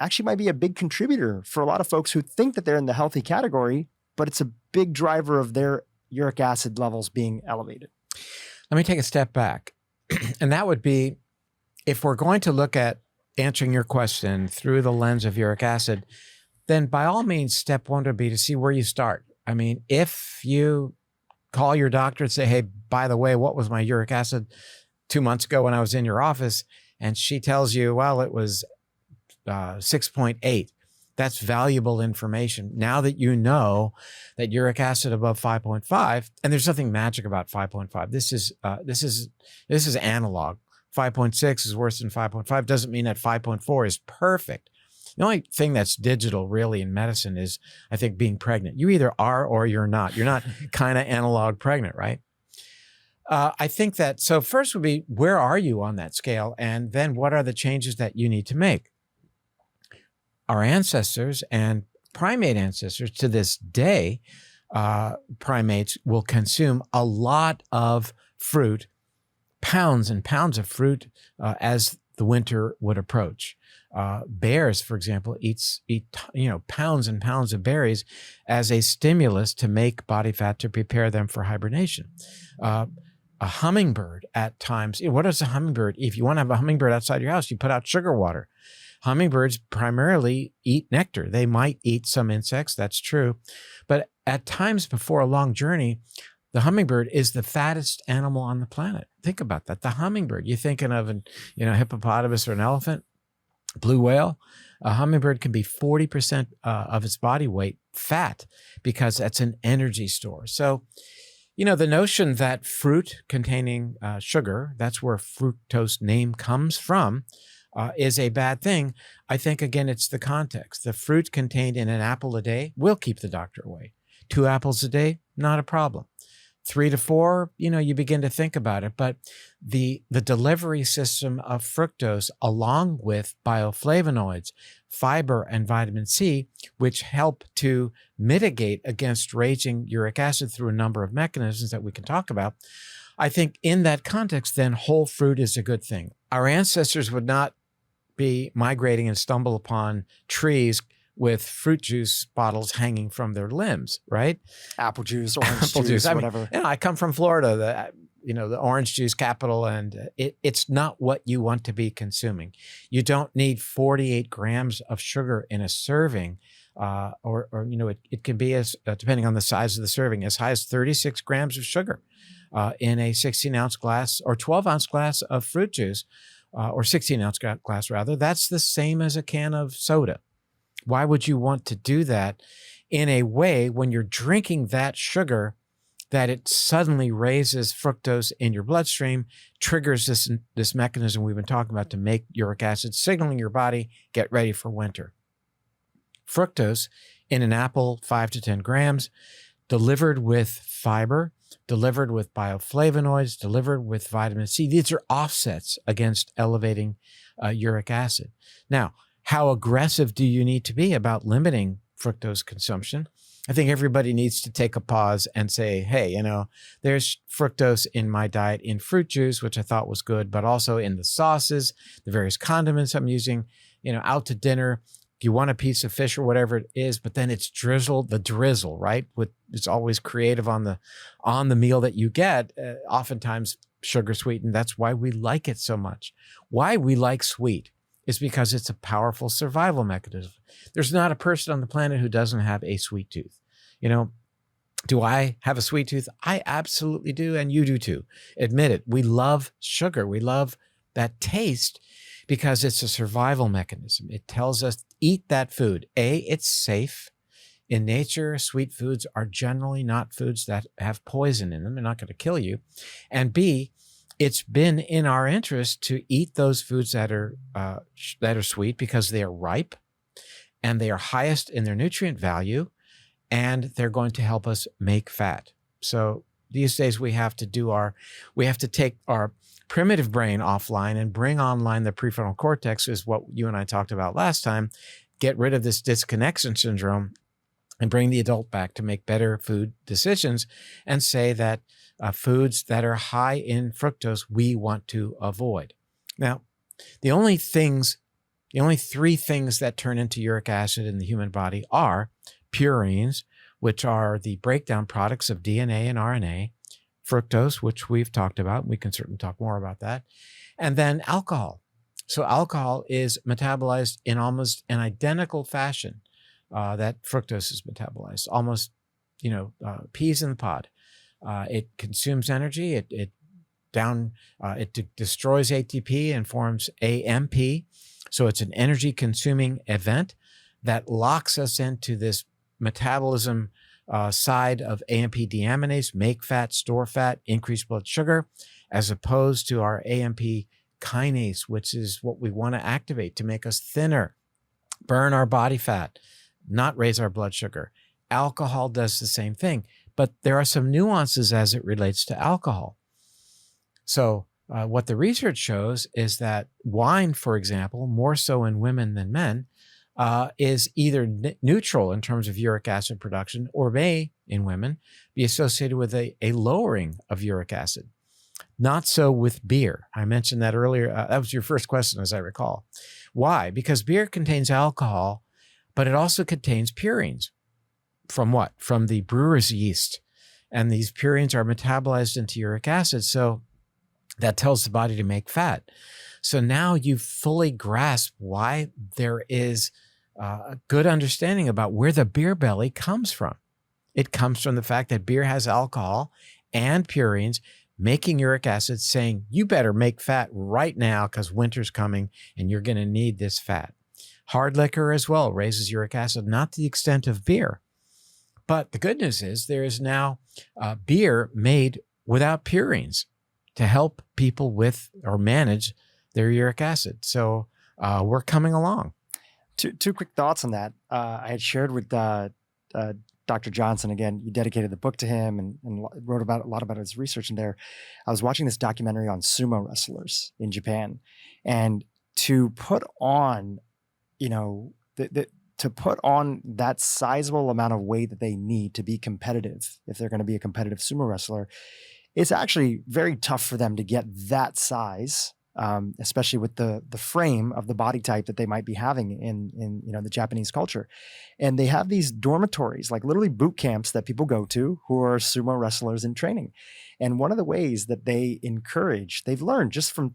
actually might be a big contributor for a lot of folks who think that they're in the healthy category, but it's a big driver of their uric acid levels being elevated. Let me take a step back. And that would be, if we're going to look at answering your question through the lens of uric acid, then by all means, step one would be to see where you start. I mean, if you call your doctor and say, hey, by the way, what was my uric acid 2 months ago when I was in your office? And she tells you, well, it was 6.8. That's valuable information. Now that you know that uric acid above 5.5, and there's nothing magic about 5.5. This is analog. 5.6 is worse than 5.5. Doesn't mean that 5.4 is perfect. The only thing that's digital really in medicine is, I think, being pregnant. You either are or you're not. You're not kind of analog pregnant, right? I think that, so first would be, where are you on that scale? And then what are the changes that you need to make? Our ancestors and primate ancestors to this day, primates will consume a lot of fruit, pounds and pounds of fruit as the winter would approach. Bears, for example, eat pounds and pounds of berries as a stimulus to make body fat to prepare them for hibernation. A hummingbird at times, what is a hummingbird? If you want to have a hummingbird outside your house, you put out sugar water. Hummingbirds primarily eat nectar. They might eat some insects, that's true. But at times before a long journey, the hummingbird is the fattest animal on the planet. Think about that. The hummingbird. You're thinking of an hippopotamus or an elephant, blue whale. A hummingbird can be 40% of its body weight fat because that's an energy store. So, the notion that fruit containing sugar, that's where fructose name comes from, is a bad thing. I think, again, it's the context. The fruit contained in an apple a day will keep the doctor away. 2 apples a day, not a problem. 3 to 4, you begin to think about it. But the delivery system of fructose, along with bioflavonoids, fiber, and vitamin C, which help to mitigate against raging uric acid through a number of mechanisms that we can talk about, I think in that context, then whole fruit is a good thing. Our ancestors would not be migrating and stumble upon trees with fruit juice bottles hanging from their limbs, right? Apple juice, orange Apple juice, I whatever. I come from Florida, the orange juice capital, and it's not what you want to be consuming. You don't need 48 grams of sugar in a serving, it can be, as depending on the size of the serving, as high as 36 grams of sugar in a 16-ounce glass or 12-ounce glass of fruit juice, or 16-ounce glass rather. That's the same as a can of soda. Why would you want to do that in a way when you're drinking that sugar that it suddenly raises fructose in your bloodstream, triggers this mechanism we've been talking about to make uric acid, signaling your body, get ready for winter. Fructose in an apple, 5 to 10 grams, delivered with fiber, delivered with bioflavonoids, delivered with vitamin C. These are offsets against elevating uric acid. Now, how aggressive do you need to be about limiting fructose consumption? I think everybody needs to take a pause and say, hey, there's fructose in my diet in fruit juice, which I thought was good, but also in the sauces, the various condiments I'm using, out to dinner. You want a piece of fish or whatever it is, but then it's the drizzle, right? It's always creative on the meal that you get, oftentimes sugar sweetened. That's why we like it so much. Why we like sweet is because it's a powerful survival mechanism. There's not a person on the planet who doesn't have a sweet tooth. Do I have a sweet tooth? I absolutely do, and you do too. Admit it. We love sugar. We love that taste because it's a survival mechanism. It tells us, eat that food. A, it's safe. In nature, sweet foods are generally not foods that have poison in them. They're not going to kill you. And B, it's been in our interest to eat those foods that are sweet because they are ripe and they are highest in their nutrient value, and they're going to help us make fat. So these days we have to take our primitive brain offline and bring online the prefrontal cortex, is what you and I talked about last time. Get rid of this disconnection syndrome and bring the adult back to make better food decisions, and say that foods that are high in fructose we want to avoid. Now, the only three things that turn into uric acid in the human body are purines, which are the breakdown products of DNA and RNA, fructose, which we've talked about. We can certainly talk more about that. And then alcohol. So alcohol is metabolized in almost an identical fashion that fructose is metabolized, almost, peas in the pod. It consumes energy. It destroys ATP and forms AMP. So it's an energy consuming event that locks us into this metabolism side of AMP deaminase, make fat, store fat, increase blood sugar, as opposed to our AMP kinase, which is what we want to activate to make us thinner, burn our body fat, not raise our blood sugar. Alcohol does the same thing, but there are some nuances as it relates to alcohol. So what the research shows is that wine, for example, more so in women than men, is either neutral in terms of uric acid production or may, in women, be associated with a lowering of uric acid. Not so with beer. I mentioned that earlier. That was your first question, as I recall. Why? Because beer contains alcohol, but it also contains purines. From what? From the brewer's yeast. And these purines are metabolized into uric acid. So that tells the body to make fat. So now you fully grasp why there is a good understanding about where the beer belly comes from. It comes from the fact that beer has alcohol and purines making uric acid, saying, you better make fat right now because winter's coming and you're going to need this fat. Hard liquor as well raises uric acid, not to the extent of beer. But the good news is there is now beer made without purines to help people with or manage their uric acid. So we're coming along. Two quick thoughts on that. I had shared with Dr. Johnson, again, you dedicated the book to him and wrote about a lot about his research in there. I was watching this documentary on sumo wrestlers in Japan, and to put on, to put on that sizable amount of weight that they need to be competitive, if they're going to be a competitive sumo wrestler, it's actually very tough for them to get that size, especially with the frame of the body type that they might be having in the Japanese culture. And they have these dormitories, like literally boot camps that people go to who are sumo wrestlers in training. And one of the ways that they encourage, they've learned just from,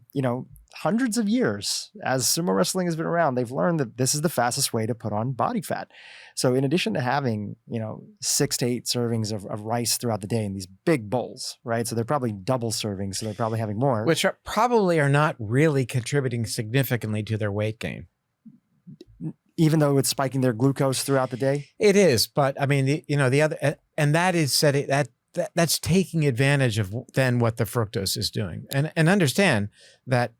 hundreds of years as sumo wrestling has been around, they've learned that this is the fastest way to put on body fat. So in addition to having, 6 to 8 servings of rice throughout the day in these big bowls, right? So they're probably double servings. So they're probably having more. Which probably are not really contributing significantly to their weight gain. Even though it's spiking their glucose throughout the day? It is. But I mean, the other, and that is setting that's taking advantage of then what the fructose is doing. And understand that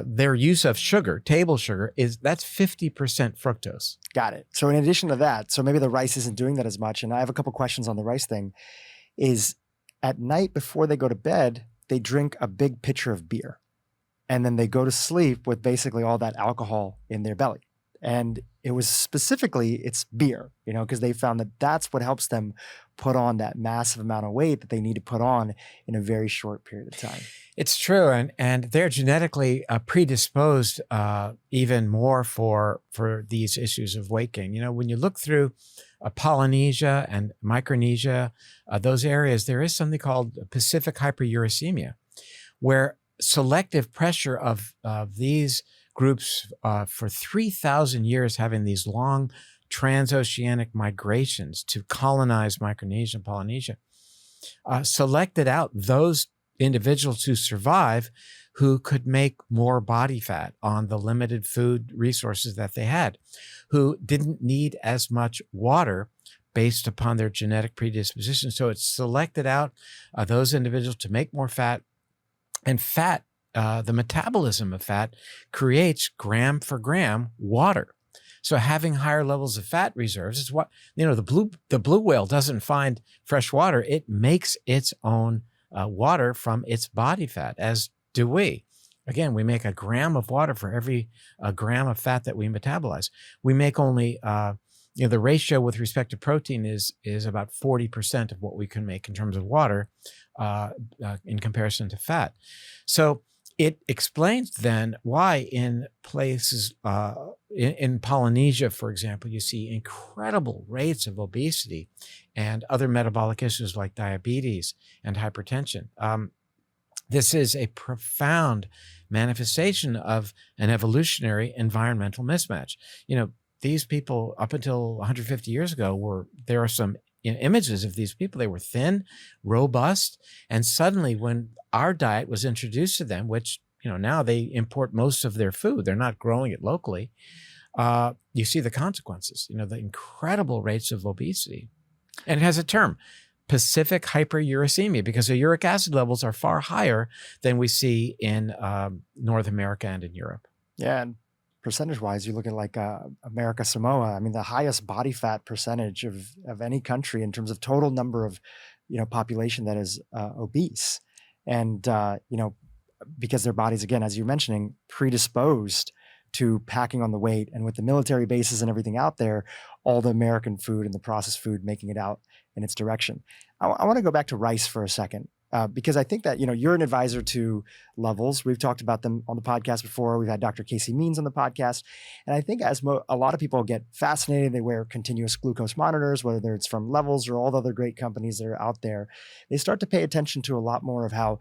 their use of sugar, table sugar, that's 50% fructose. Got it. So in addition to that, so maybe the rice isn't doing that as much. And I have a couple questions on the rice thing. Is at night before they go to bed, they drink a big pitcher of beer. And then they go to sleep with basically all that alcohol in their belly. And it was specifically, it's beer, because they found that that's what helps them put on that massive amount of weight that they need to put on in a very short period of time. It's true. And they're genetically predisposed even more for these issues of weight gain. When you look through Polynesia and Micronesia, those areas, there is something called Pacific hyperuricemia, where selective pressure of these groups for 3,000 years having these long transoceanic migrations to colonize Micronesia and Polynesia, selected out those individuals who survive who could make more body fat on the limited food resources that they had, who didn't need as much water based upon their genetic predisposition. So it selected out those individuals to make more fat, and fat, the metabolism of fat creates gram for gram water. So having higher levels of fat reserves is what, the blue whale doesn't find fresh water. It makes its own water from its body fat, as do we. Again, we make a gram of water for every gram of fat that we metabolize. We make only the ratio with respect to protein is about 40% of what we can make in terms of water in comparison to fat. So it explains then why in places, in Polynesia, for example, you see incredible rates of obesity and other metabolic issues like diabetes and hypertension. This is a profound manifestation of an evolutionary environmental mismatch. These people up until 150 years ago there are some images of these people. They were thin, robust, and suddenly when our diet was introduced to them, which now they import most of their food, they're not growing it locally. You see the consequences. The incredible rates of obesity, and it has a term, Pacific hyperuricemia, because the uric acid levels are far higher than we see in North America and in Europe. Yeah, and percentage-wise, you look at like America, Samoa. I mean, the highest body fat percentage of any country in terms of total number of, population that is obese, and because their bodies, again, as you're mentioning, predisposed to packing on the weight, and with the military bases and everything out there, all the American food and the processed food making it out in its direction. I want to go back to rice for a second. Because I think that, you're an advisor to Levels. We've talked about them on the podcast before. We've had Dr. Casey Means on the podcast. And I think as a lot of people get fascinated, they wear continuous glucose monitors, whether it's from Levels or all the other great companies that are out there. They start to pay attention to a lot more of how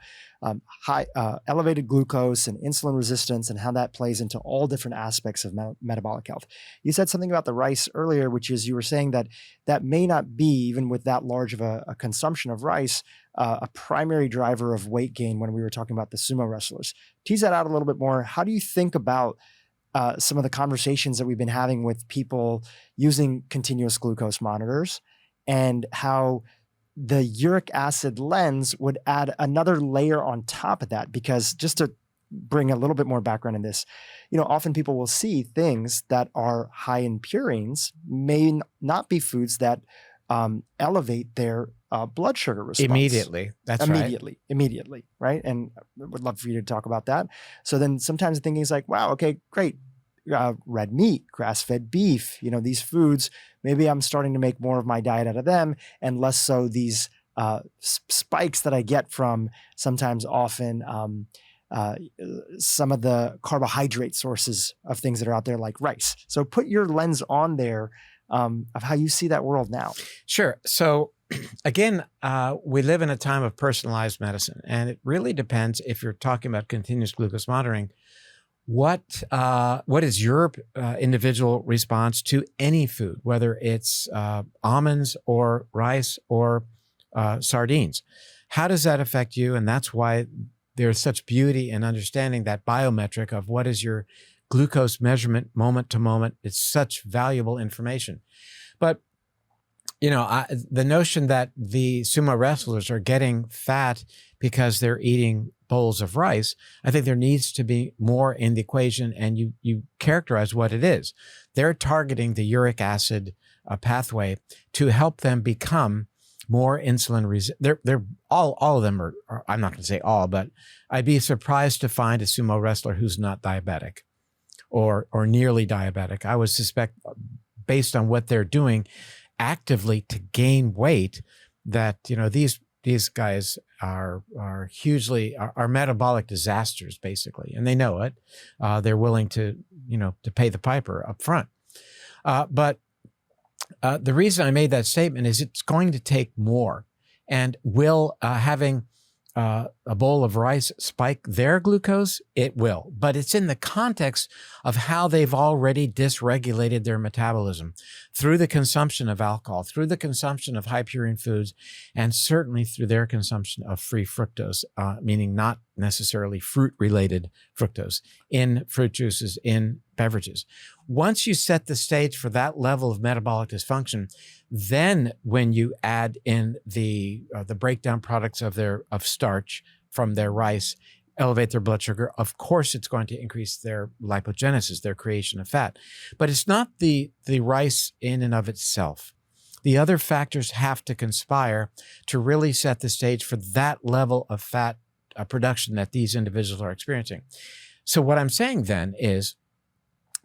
elevated glucose and insulin resistance and how that plays into all different aspects of metabolic health. You said something about the rice earlier, which is you were saying that may not be, even with that large of a consumption of rice, a primary driver of weight gain when we were talking about the sumo wrestlers. Tease that out a little bit more. How do you think about some of the conversations that we've been having with people using continuous glucose monitors, and how the uric acid lens would add another layer on top of that? Because just to bring a little bit more background in this, often people will see things that are high in purines may not be foods that elevate their blood sugar response. Immediately. That's right. Immediately, right? And I would love for you to talk about that. So then sometimes the thinking is like, wow, okay, great. Red meat, grass-fed beef, these foods, maybe I'm starting to make more of my diet out of them and less so these spikes that I get from often some of the carbohydrate sources of things that are out there like rice. So put your lens on there of how you see that world now. Sure. So again, we live in a time of personalized medicine, and it really depends, if you're talking about continuous glucose monitoring, what is your individual response to any food, whether it's almonds or rice or sardines? How does that affect you? And that's why there's such beauty in understanding that biometric of what is your glucose measurement moment to moment. It's such valuable information. But the notion that the sumo wrestlers are getting fat because they're eating bowls of rice, I think there needs to be more in the equation, and you characterize what it is. They're targeting the uric acid pathway to help them become more insulin resistant. They're all of them are, I'm not going to say all, but I'd be surprised to find a sumo wrestler who's not diabetic or nearly diabetic. I would suspect, based on what they're doing actively to gain weight, that these guys are hugely are metabolic disasters, basically, and they know it. They're willing to pay the piper up front. But the reason I made that statement is it's going to take more. And will having a bowl of rice spike their glucose? It will, but it's in the context of how they've already dysregulated their metabolism through the consumption of alcohol, through the consumption of high purine foods, and certainly through their consumption of free fructose, meaning not necessarily fruit-related fructose, in fruit juices, in beverages. Once you set the stage for that level of metabolic dysfunction, then when you add in the breakdown products of starch from their rice, elevate their blood sugar, of course it's going to increase their lipogenesis, their creation of fat. But it's not the rice in and of itself. The other factors have to conspire to really set the stage for that level of fat production that these individuals are experiencing. So what I'm saying then is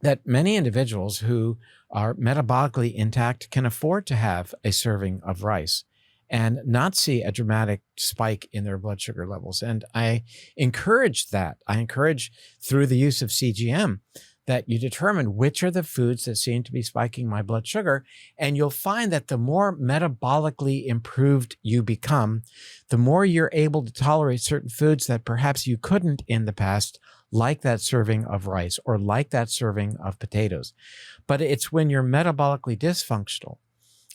that many individuals who are metabolically intact can afford to have a serving of rice and not see a dramatic spike in their blood sugar levels. And I encourage that. I encourage, through the use of CGM, that you determine which are the foods that seem to be spiking my blood sugar. And you'll find that the more metabolically improved you become, the more you're able to tolerate certain foods that perhaps you couldn't in the past, like that serving of rice or like that serving of potatoes. But it's when you're metabolically dysfunctional,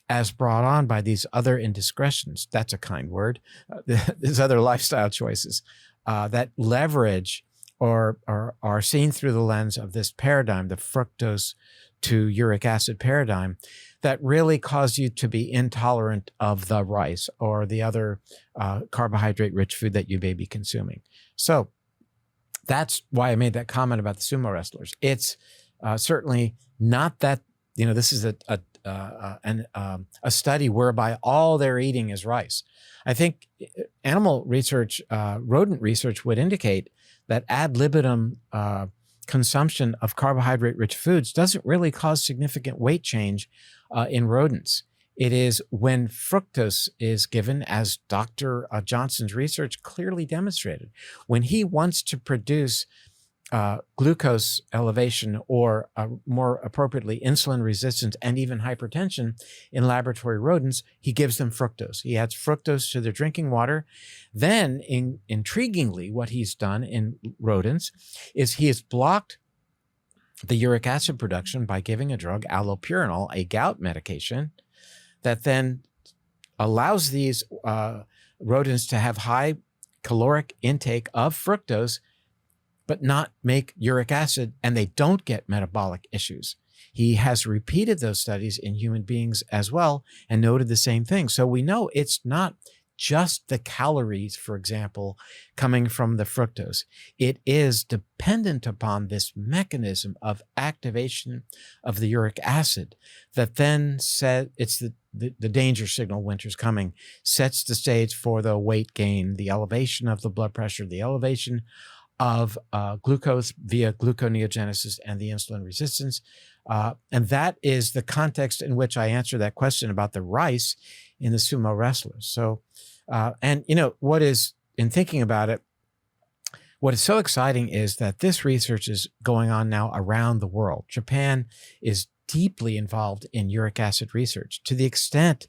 as brought on by these other indiscretions, that's a kind word, these other lifestyle choices that leverage or are seen through the lens of this paradigm, the fructose to uric acid paradigm, that really cause you to be intolerant of the rice or the other carbohydrate-rich food that you may be consuming. So that's why I made that comment about the sumo wrestlers. It's certainly not that, this is a study whereby all they're eating is rice. I think animal research, rodent research would indicate that ad libitum consumption of carbohydrate-rich foods doesn't really cause significant weight change in rodents. It is when fructose is given, as Dr. Johnson's research clearly demonstrated, when he wants to produce glucose elevation or more appropriately insulin resistance and even hypertension in laboratory rodents, he gives them fructose. He adds fructose to their drinking water. Then, intriguingly, what he's done in rodents is he has blocked the uric acid production by giving a drug, allopurinol, a gout medication, that then allows these rodents to have high caloric intake of fructose, but not make uric acid, and they don't get metabolic issues. He has repeated those studies in human beings as well and noted the same thing. So we know it's not just the calories, for example, coming from the fructose. It is dependent upon this mechanism of activation of the uric acid that then said it's the danger signal, winter's coming, sets the stage for the weight gain, the elevation of the blood pressure, the elevation of glucose via gluconeogenesis and the insulin resistance. And that is the context in which I answer that question about the rice in the sumo wrestlers. So, and what is, in thinking about it, what is so exciting is that this research is going on now around the world. Japan is deeply involved in uric acid research to the extent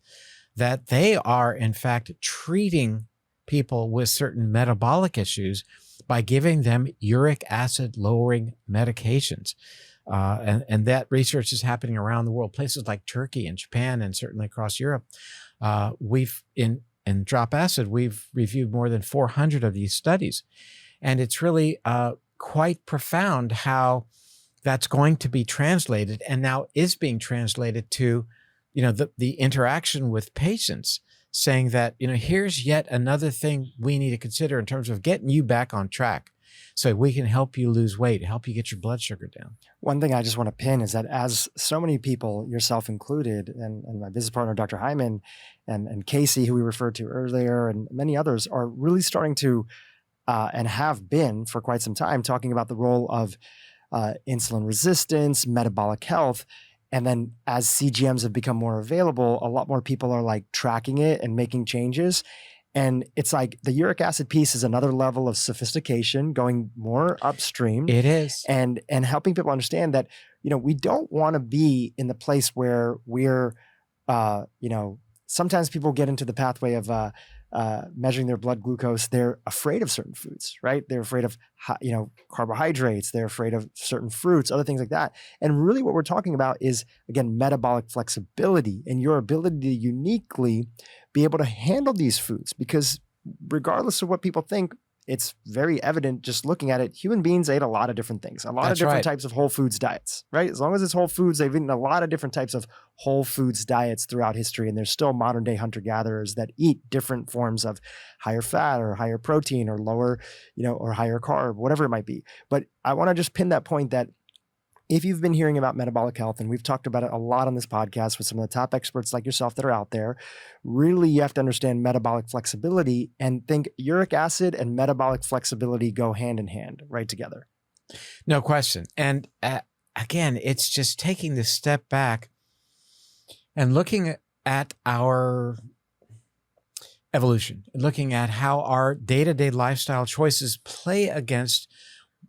that they are, in fact, treating people with certain metabolic issues by giving them uric acid lowering medications. And that research is happening around the world, places like Turkey and Japan and certainly across Europe. In Drop Acid, we've reviewed more than 400 of these studies. And it's really quite profound how that's going to be translated and now is being translated to, the interaction with patients, saying that, here's yet another thing we need to consider in terms of getting you back on track so we can help you lose weight, help you get your blood sugar down. One thing I just want to pin is that as so many people, yourself included, and my business partner, Dr. Hyman, and Casey, who we referred to earlier, and many others are really starting to, and have been for quite some time, talking about the role of insulin resistance, metabolic health. And then as CGMs have become more available, a lot more people are like tracking it and making changes. And it's like the uric acid piece is another level of sophistication, going more upstream. It is. And helping people understand that, we don't want to be in the place where we're, sometimes people get into the pathway of measuring their blood glucose. They're afraid of certain foods, right? They're afraid of, carbohydrates. They're afraid of certain fruits, other things like that. And really what we're talking about is, again, metabolic flexibility and your ability to uniquely be able to handle these foods, because regardless of what people think, it's very evident just looking at it. Human beings ate a lot of different things, a lot of different types of whole foods diets, right? As long as it's whole foods, they've eaten a lot of different types of whole foods diets throughout history. And there's still modern day hunter-gatherers that eat different forms of higher fat or higher protein or lower, or higher carb, whatever it might be. But I want to just pin that point that if you've been hearing about metabolic health, and we've talked about it a lot on this podcast with some of the top experts like yourself that are out there, really you have to understand metabolic flexibility and think uric acid and metabolic flexibility go hand in hand, right together. No question. And again, it's just taking this step back and looking at our evolution, looking at how our day-to-day lifestyle choices play against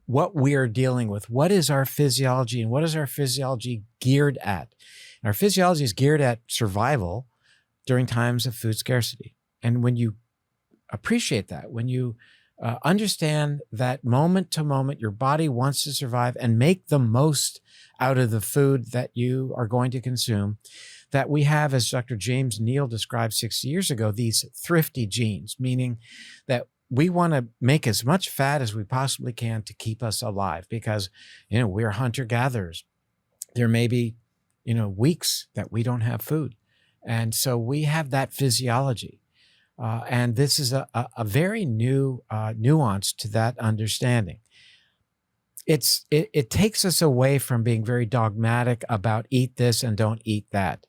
what we are dealing with. What is our physiology, and what is our physiology geared at? And our physiology is geared at survival during times of food scarcity. And when you appreciate that, when you understand that moment to moment, your body wants to survive and make the most out of the food that you are going to consume, that we have, as Dr. James Neal described 60 years ago, these thrifty genes, meaning that we want to make as much fat as we possibly can to keep us alive because, we're hunter-gatherers. There may be, weeks that we don't have food. And so we have that physiology. And this is a very new nuance to that understanding. It takes us away from being very dogmatic about eat this and don't eat that,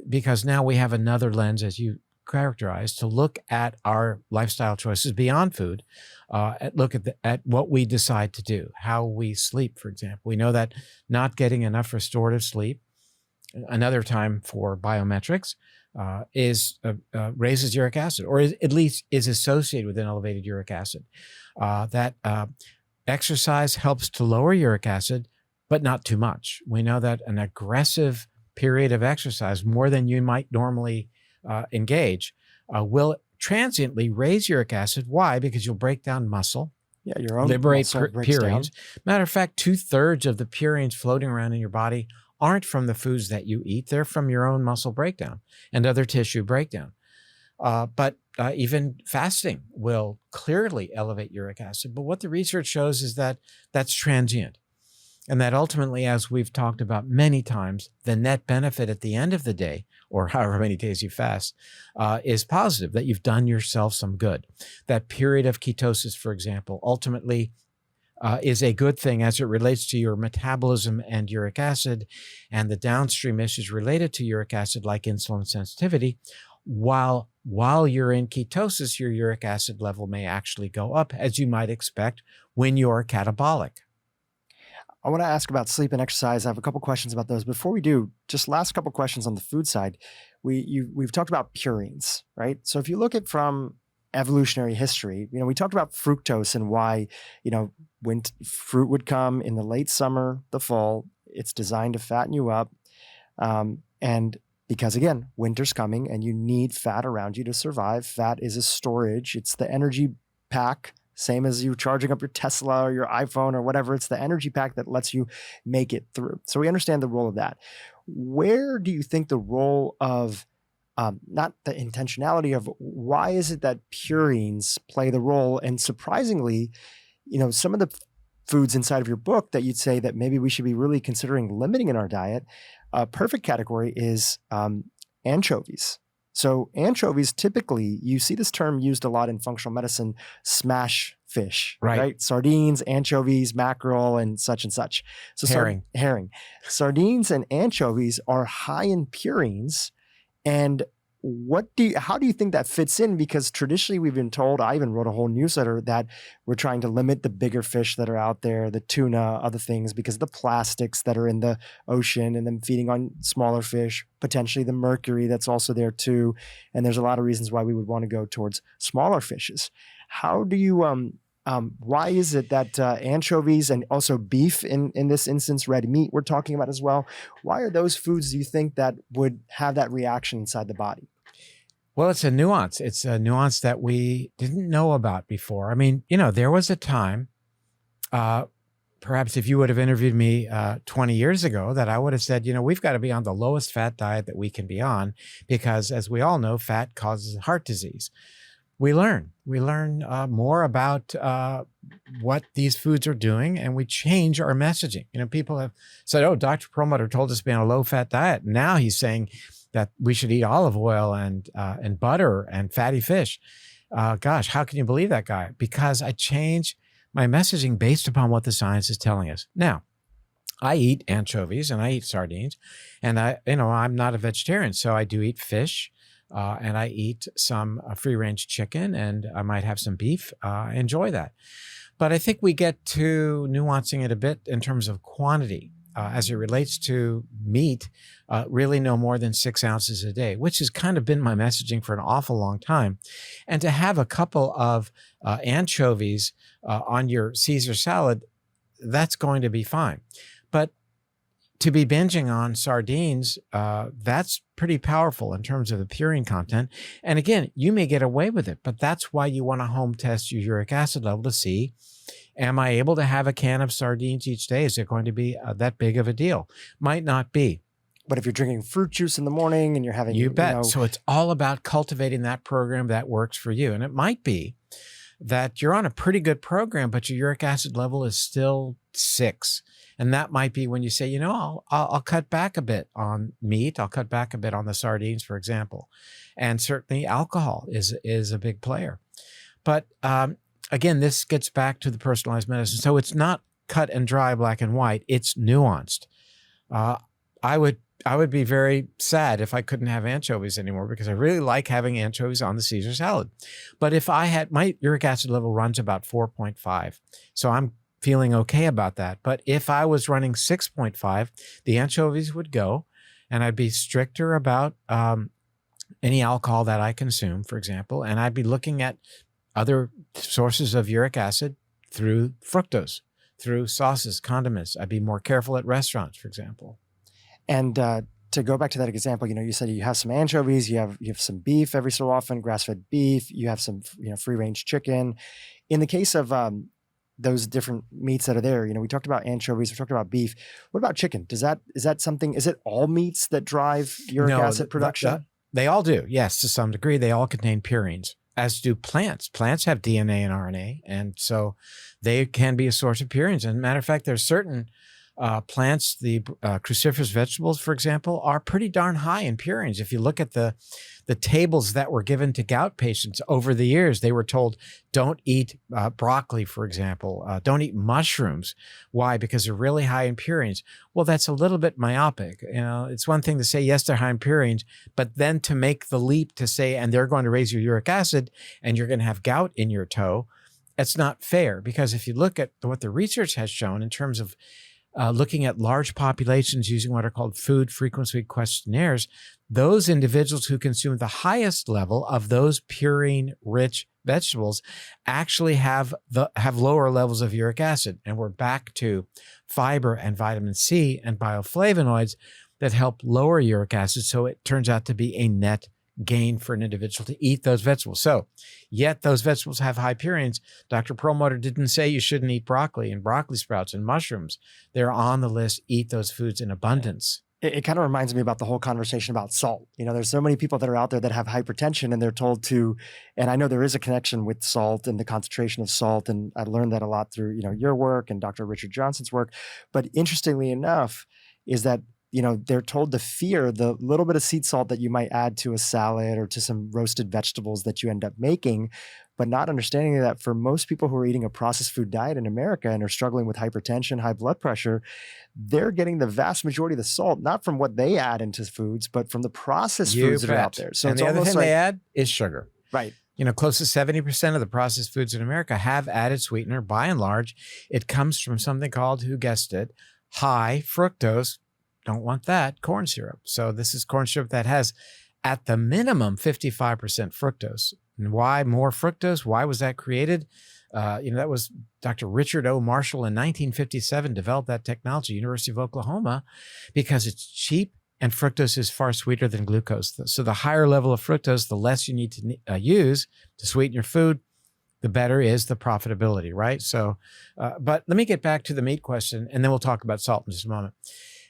because now we have another lens, as you characterized, to look at our lifestyle choices beyond food, look at what we decide to do, how we sleep, for example. We know that not getting enough restorative sleep, another time for biometrics, raises uric acid, or at least is associated with an elevated uric acid. That exercise helps to lower uric acid, but not too much. We know that an aggressive period of exercise, more than you might normally engage, will transiently raise uric acid. Why? Because you'll break down muscle. Yeah, your own liberate muscle breaks down. purines. Matter of fact, 2/3 of the purines floating around in your body aren't from the foods that you eat. They're from your own muscle breakdown and other tissue breakdown. But even fasting will clearly elevate uric acid. But what the research shows is that that's transient. And that ultimately, as we've talked about many times, the net benefit at the end of the day, or however many days you fast, is positive, that you've done yourself some good. That period of ketosis, for example, ultimately is a good thing as it relates to your metabolism and uric acid and the downstream issues related to uric acid, like insulin sensitivity. While you're in ketosis, your uric acid level may actually go up, as you might expect when you're catabolic. I want to ask about sleep and exercise. I have a couple questions about those. Before we do, just last couple questions on the food side. We've talked about purines, right? So if you look at from evolutionary history, we talked about fructose and why, when fruit would come in the late summer, the fall, it's designed to fatten you up. And because again, winter's coming and you need fat around you to survive. Fat is a storage. It's the energy pack. Same as you charging up your Tesla or your iPhone or whatever. It's the energy pack that lets you make it through. So we understand the role of that. Where do you think the role of, not the intentionality of, why is it that purines play the role? And surprisingly, some of the foods inside of your book that you'd say that maybe we should be really considering limiting in our diet, a perfect category is anchovies. So anchovies, typically, you see this term used a lot in functional medicine, smash fish, right? Sardines, anchovies, mackerel, and such and such. So herring. Sardines and anchovies are high in purines. And how do you think that fits in? Because traditionally we've been told, I even wrote a whole newsletter, that we're trying to limit the bigger fish that are out there, the tuna, other things, because of the plastics that are in the ocean and then feeding on smaller fish, potentially the mercury that's also there too. And there's a lot of reasons why we would want to go towards smaller fishes. How do you, why is it that anchovies and also beef, in this instance, red meat we're talking about as well, why are those foods, do you think, that would have that reaction inside the body? Well, it's a nuance. It's a nuance that we didn't know about before. I mean, there was a time, perhaps if you would have interviewed me 20 years ago, that I would have said, we've got to be on the lowest fat diet that we can be on, because as we all know, fat causes heart disease. We learn more about what these foods are doing, and we change our messaging. People have said, "Oh, Dr. Perlmutter told us to be on a low-fat diet." Now he's saying that we should eat olive oil and butter and fatty fish. Gosh, how can you believe that guy? Because I change my messaging based upon what the science is telling us. Now, I eat anchovies and I eat sardines, and I'm not a vegetarian, so I do eat fish. And I eat some free-range chicken, and I might have some beef. I enjoy that. But I think we get to nuancing it a bit in terms of quantity. As it relates to meat, really no more than 6 ounces a day, which has kind of been my messaging for an awful long time. And to have a couple of anchovies on your Caesar salad, that's going to be fine. But to be binging on sardines, that's pretty powerful in terms of the purine content. And again, you may get away with it, but that's why you want to home test your uric acid level to see, am I able to have a can of sardines each day? Is it going to be that big of a deal? Might not be. But if you're drinking fruit juice in the morning and you're having, you bet. So it's all about cultivating that program that works for you. And it might be that you're on a pretty good program, but your uric acid level is still 6. And that might be when you say, I'll cut back a bit on meat. I'll cut back a bit on the sardines, for example. And certainly alcohol is a big player. But again, this gets back to the personalized medicine. So it's not cut and dry, black and white. It's nuanced. I would be very sad if I couldn't have anchovies anymore, because I really like having anchovies on the Caesar salad. But if I had, my uric acid level runs about 4.5. So I'm feeling okay about that. But if I was running 6.5, the anchovies would go, and I'd be stricter about any alcohol that I consume, for example, and I'd be looking at other sources of uric acid through fructose, through sauces, condiments. I'd be more careful at restaurants, for example. And to go back to that example, you said you have some anchovies, you have some beef every so often, grass-fed beef, you have some free-range chicken. In the case of those different meats that are there, we talked about anchovies, we talked about beef. What about chicken? Is it all meats that drive uric acid production? They all do, yes, to some degree. They all contain purines, as do plants. Plants have DNA and RNA, and so they can be a source of purines. And matter of fact, there's certain plants, the cruciferous vegetables, for example, are pretty darn high in purines. If you look at the tables that were given to gout patients over the years, they were told, don't eat broccoli, for example. Don't eat mushrooms. Why? Because they're really high in purines. Well, that's a little bit myopic. It's one thing to say, yes, they're high in purines, but then to make the leap to say, and they're going to raise your uric acid and you're going to have gout in your toe, that's not fair. Because if you look at what the research has shown in terms of looking at large populations using what are called food frequency questionnaires, those individuals who consume the highest level of those purine-rich vegetables actually have lower levels of uric acid. And we're back to fiber and vitamin C and bioflavonoids that help lower uric acid. So it turns out to be a net gain for an individual to eat those vegetables. So yet those vegetables have high purines. Dr. Perlmutter didn't say you shouldn't eat broccoli and broccoli sprouts and mushrooms. They're on the list. Eat those foods in abundance. It kind of reminds me about the whole conversation about salt. There's so many people that are out there that have hypertension and they're told to, and I know there is a connection with salt and the concentration of salt. And I learned that a lot through, your work and Dr. Richard Johnson's work. But interestingly enough is that they're told to fear the little bit of sea salt that you might add to a salad or to some roasted vegetables that you end up making, but not understanding that for most people who are eating a processed food diet in America and are struggling with hypertension, high blood pressure, they're getting the vast majority of the salt, not from what they add into foods, but from the processed foods that are out there. So and the other thing they add is sugar. Right. Close to 70% of the processed foods in America have added sweetener. By and large, it comes from something called, who guessed it, high fructose. Don't want that, corn syrup. So this is corn syrup that has, at the minimum, 55% fructose. And why more fructose? Why was that created? That was Dr. Richard O. Marshall in 1957 developed that technology, University of Oklahoma, because it's cheap and fructose is far sweeter than glucose. So the higher level of fructose, the less you need to use to sweeten your food, the better is the profitability, right? So, but let me get back to the meat question, and then we'll talk about salt in just a moment.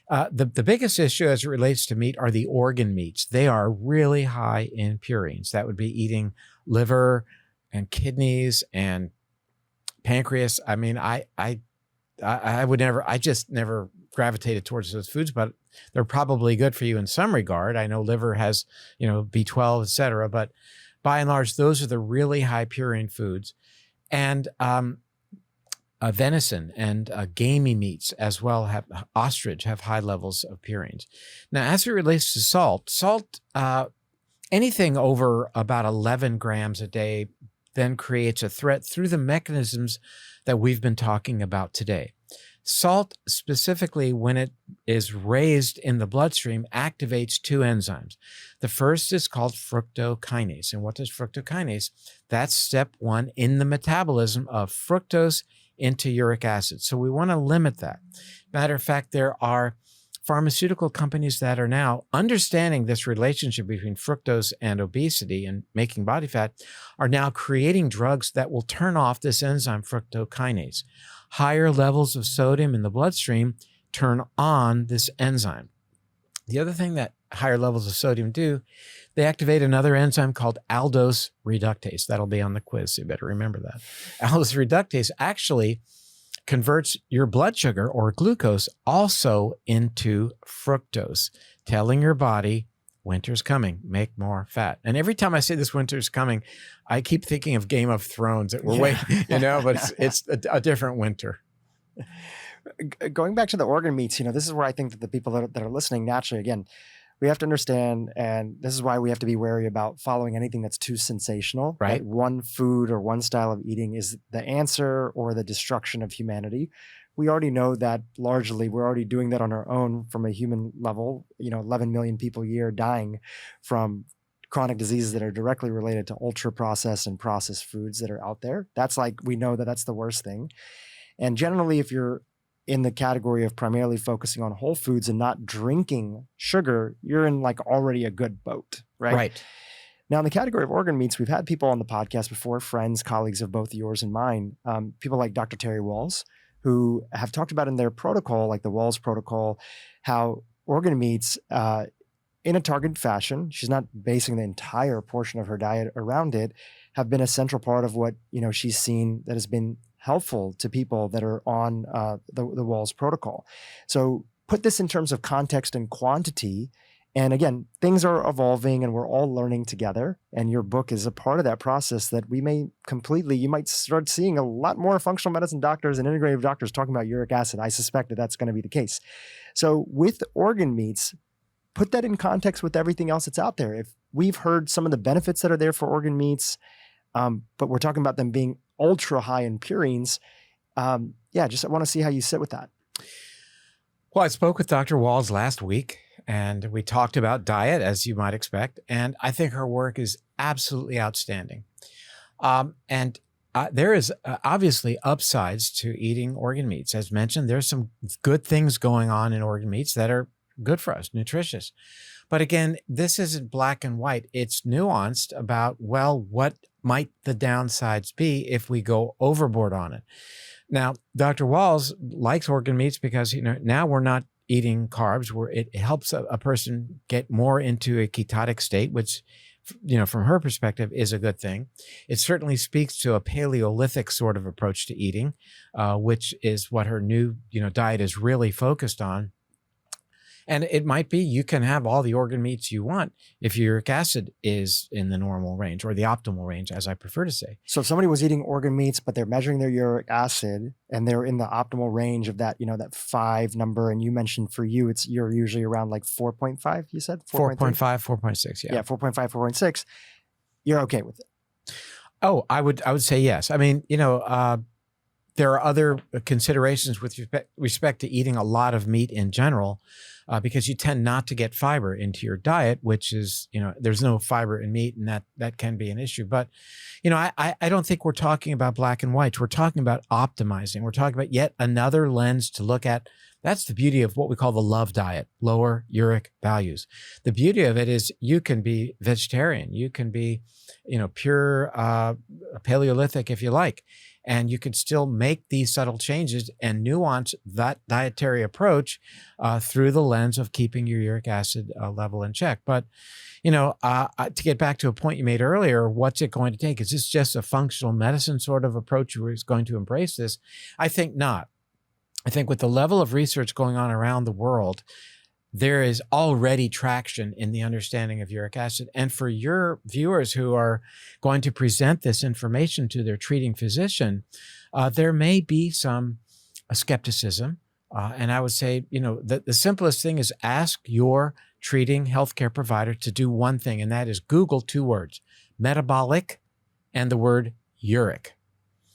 The biggest issue as it relates to meat are the organ meats. They are really high in purines. That would be eating liver and kidneys and pancreas. I mean, I just never gravitated towards those foods, but they're probably good for you in some regard. I know liver has, B12, et cetera, but by and large, those are the really high purine foods. And venison and gamey meats as well ostrich have high levels of purines. Now, as it relates to salt, anything over about 11 grams a day then creates a threat through the mechanisms that we've been talking about today. Salt, specifically when it is raised in the bloodstream, activates two enzymes. The first is called fructokinase. And what is fructokinase? That's step one in the metabolism of fructose into uric acid. So we want to limit that. Matter of fact, there are pharmaceutical companies that are now understanding this relationship between fructose and obesity and making body fat, are now creating drugs that will turn off this enzyme fructokinase. Higher levels of sodium in the bloodstream turn on this enzyme. The other thing that higher levels of sodium do, they activate another enzyme called aldose reductase. That'll be on the quiz, so you better remember that. Aldose reductase actually converts your blood sugar or glucose also into fructose, telling your body, winter's coming, make more fat. And every time I say this winter's coming, I keep thinking of Game of Thrones that we're waiting, but it's a different winter. Going back to the organ meats, this is where I think that the people that are listening naturally, again, we have to understand, and this is why we have to be wary about following anything that's too sensational. Right. That one food or one style of eating is the answer or the destruction of humanity. We already know that largely we're already doing that on our own from a human level. 11 million people a year dying from chronic diseases that are directly related to ultra processed and processed foods that are out there. We know that that's the worst thing. And generally, if you're in the category of primarily focusing on whole foods and not drinking sugar, you're in already a good boat, right? Right. Now, in the category of organ meats, we've had people on the podcast before, friends, colleagues of both yours and mine, people like Dr. Terry Walls, who have talked about in their protocol, like the Walls protocol, how organ meats, in a targeted fashion, she's not basing the entire portion of her diet around it, have been a central part of what she's seen that has been helpful to people that are on the Walls protocol. So put this in terms of context and quantity. And again, things are evolving and we're all learning together. And your book is a part of that process that you might start seeing a lot more functional medicine doctors and integrative doctors talking about uric acid. I suspect that that's going to be the case. So with organ meats, put that in context with everything else that's out there. If we've heard some of the benefits that are there for organ meats, but we're talking about them being ultra high in purines. Just I want to see how you sit with that. Well, I spoke with Dr. Walls last week and we talked about diet, as you might expect. And I think her work is absolutely outstanding. There is obviously upsides to eating organ meats. As mentioned, there's some good things going on in organ meats that are good for us, nutritious. But again, this isn't black and white. It's nuanced about, what might the downsides be if we go overboard on it? Now, Dr. Walls likes organ meats because, now we're not eating carbs, where it helps a person get more into a ketotic state, which, from her perspective is a good thing. It certainly speaks to a Paleolithic sort of approach to eating, which is what her new, diet is really focused on. And it might be you can have all the organ meats you want if your uric acid is in the normal range or the optimal range, as I prefer to say. So if somebody was eating organ meats, but they're measuring their uric acid and they're in the optimal range of that, that 5 number, and you mentioned for you, you're usually around 4.5, you said? 4.5, 4.6, yeah. Yeah, 4.5, 4.6. You're okay with it? Oh, I would say yes. I mean, there are other considerations with respect to eating a lot of meat in general, because you tend not to get fiber into your diet, which is, there's no fiber in meat, and that can be an issue. But, I don't think we're talking about black and whites. We're talking about optimizing. We're talking about yet another lens to look at. That's the beauty of what we call the love diet, lower uric values. The beauty of it is you can be vegetarian. You can be, pure Paleolithic if you like. And you could still make these subtle changes and nuance that dietary approach through the lens of keeping your uric acid level in check. But, to get back to a point you made earlier, what's it going to take? Is this just a functional medicine sort of approach who is going to embrace this? I think not. I think with the level of research going on around the world, there is already traction in the understanding of uric acid. And for your viewers who are going to present this information to their treating physician, there may be some skepticism. And I would say, the simplest thing is ask your treating healthcare provider to do one thing, and that is Google 2 words, metabolic and the word uric.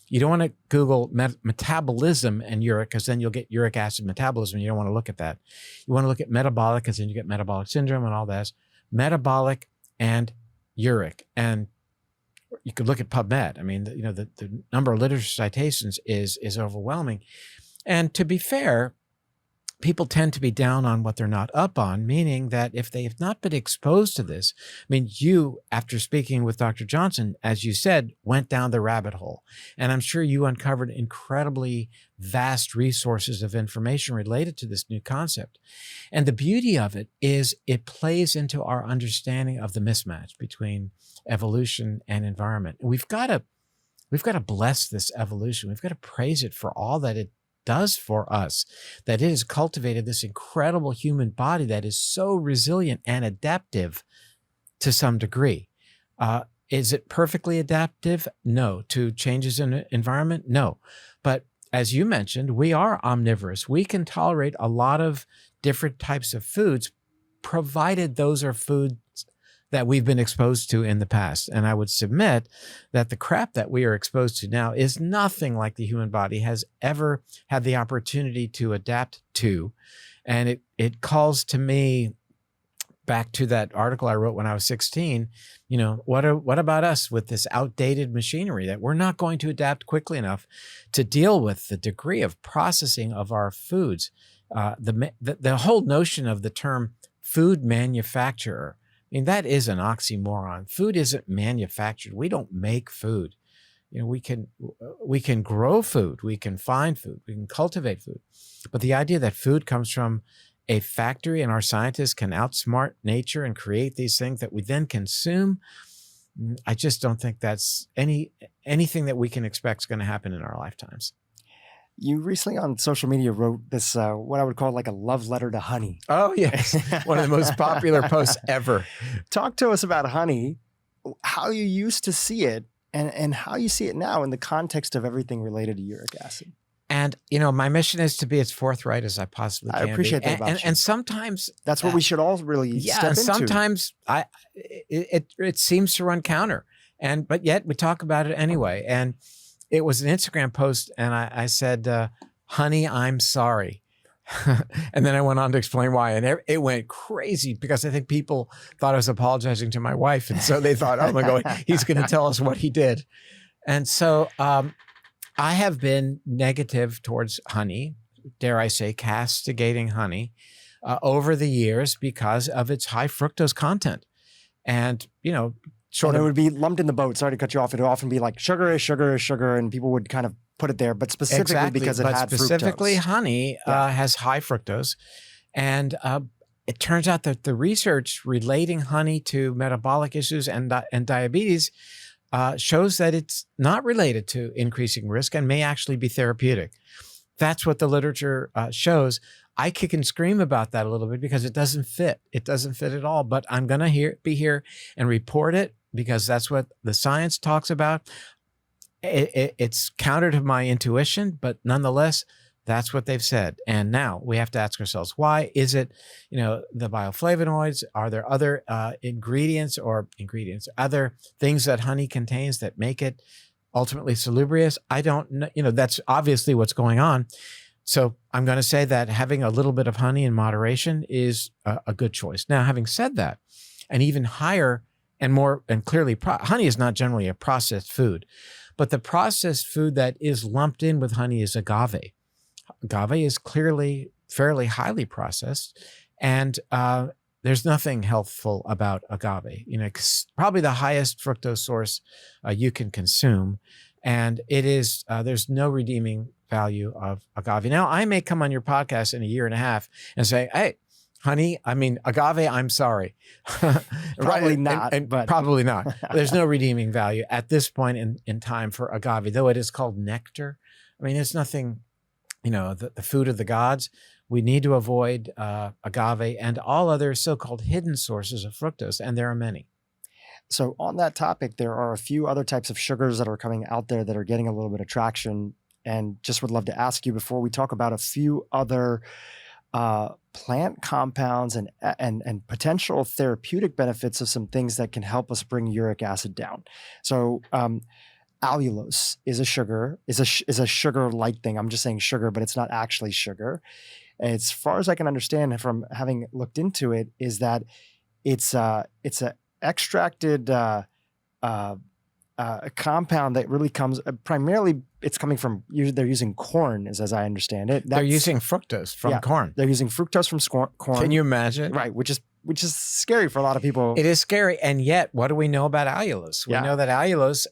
You don't want to Google metabolism and uric, because then you'll get uric acid metabolism. You don't want to look at that. You want to look at metabolic, because then you get metabolic syndrome and all that. Metabolic and uric. And you could look at PubMed. I mean, the number of literature citations is overwhelming. And to be fair, people tend to be down on what they're not up on, meaning that if they have not been exposed to this, I mean, you, after speaking with Dr. Johnson, as you said, went down the rabbit hole. And I'm sure you uncovered incredibly vast resources of information related to this new concept. And the beauty of it is it plays into our understanding of the mismatch between evolution and environment. And we've got to bless this evolution. We've got to praise it for all that it does for us, that it has cultivated this incredible human body that is so resilient and adaptive to some degree. Is it perfectly adaptive? No. To changes in environment? No. But as you mentioned, we are omnivorous. We can tolerate a lot of different types of foods, provided those are foods that we've been exposed to in the past. And I would submit that the crap that we are exposed to now is nothing like the human body has ever had the opportunity to adapt to. And it calls to me back to that article I wrote when I was 16. What about us with this outdated machinery that we're not going to adapt quickly enough to deal with the degree of processing of our foods? The whole notion of the term food manufacturer, I mean, that is an oxymoron. Food isn't manufactured. We don't make food. We can grow food. We can find food. We can cultivate food. But the idea that food comes from a factory and our scientists can outsmart nature and create these things that we then consume, I just don't think that's anything that we can expect is going to happen in our lifetimes. You recently on social media wrote this, what I would call like a love letter to honey. Oh, yes. One of the most popular posts ever. Talk to us about honey, how you used to see it, and how you see it now in the context of everything related to uric acid. And, my mission is to be as forthright as I possibly can. I appreciate that about you. And sometimes that's what we should all really step into. Sometimes it seems to run counter. But yet we talk about it anyway. And it was an Instagram post, and I said, honey, I'm sorry. And then I went on to explain why. And it went crazy because I think people thought I was apologizing to my wife. And so they thought, oh my God, he's going to tell us what he did. And so I have been negative towards honey, dare I say, castigating honey over the years because of its high fructose content. And, it would be lumped in the boat. Sorry to cut you off. It would often be like sugar is sugar is sugar, and people would kind of put it there, but specifically because it had specifically fructose. Honey has high fructose. And it turns out that the research relating honey to metabolic issues and diabetes shows that it's not related to increasing risk and may actually be therapeutic. That's what the literature shows. I kick and scream about that a little bit because it doesn't fit. It doesn't fit at all, but I'm going to be here and report it because that's what the science talks about. It's counter to my intuition, but nonetheless, that's what they've said. And now we have to ask ourselves, why is it, the bioflavonoids? Are there other ingredients, other things that honey contains that make it ultimately salubrious? I don't know. That's obviously what's going on. So I'm going to say that having a little bit of honey in moderation is a good choice. Now, having said that, and even higher and more and clearly, honey is not generally a processed food, but the processed food that is lumped in with honey is agave. Agave is clearly fairly highly processed, and there's nothing healthful about agave. Probably the highest fructose source you can consume, and it is there's no redeeming value of agave. Now, I may come on your podcast in a year and a half and say, hey, honey, agave, I'm sorry. Probably not. But probably not. There's no redeeming value at this point in time for agave, though it is called nectar. It's nothing, the food of the gods. We need to avoid agave and all other so-called hidden sources of fructose, and there are many. So on that topic, there are a few other types of sugars that are coming out there that are getting a little bit of traction, and just would love to ask you before we talk about a few other plant compounds and potential therapeutic benefits of some things that can help us bring uric acid down. So allulose is a sugar, is a sugar-like thing. I'm just saying sugar, but it's not actually sugar. As far as I can understand from having looked into it, is that it's a extracted a compound that really comes primarily. It's coming from, they're using corn, as I understand it. They're using fructose from corn. They're using fructose from corn. Can you imagine? Right, which is scary for a lot of people. It is scary, and yet, what do we know about allulose? We know that allulose,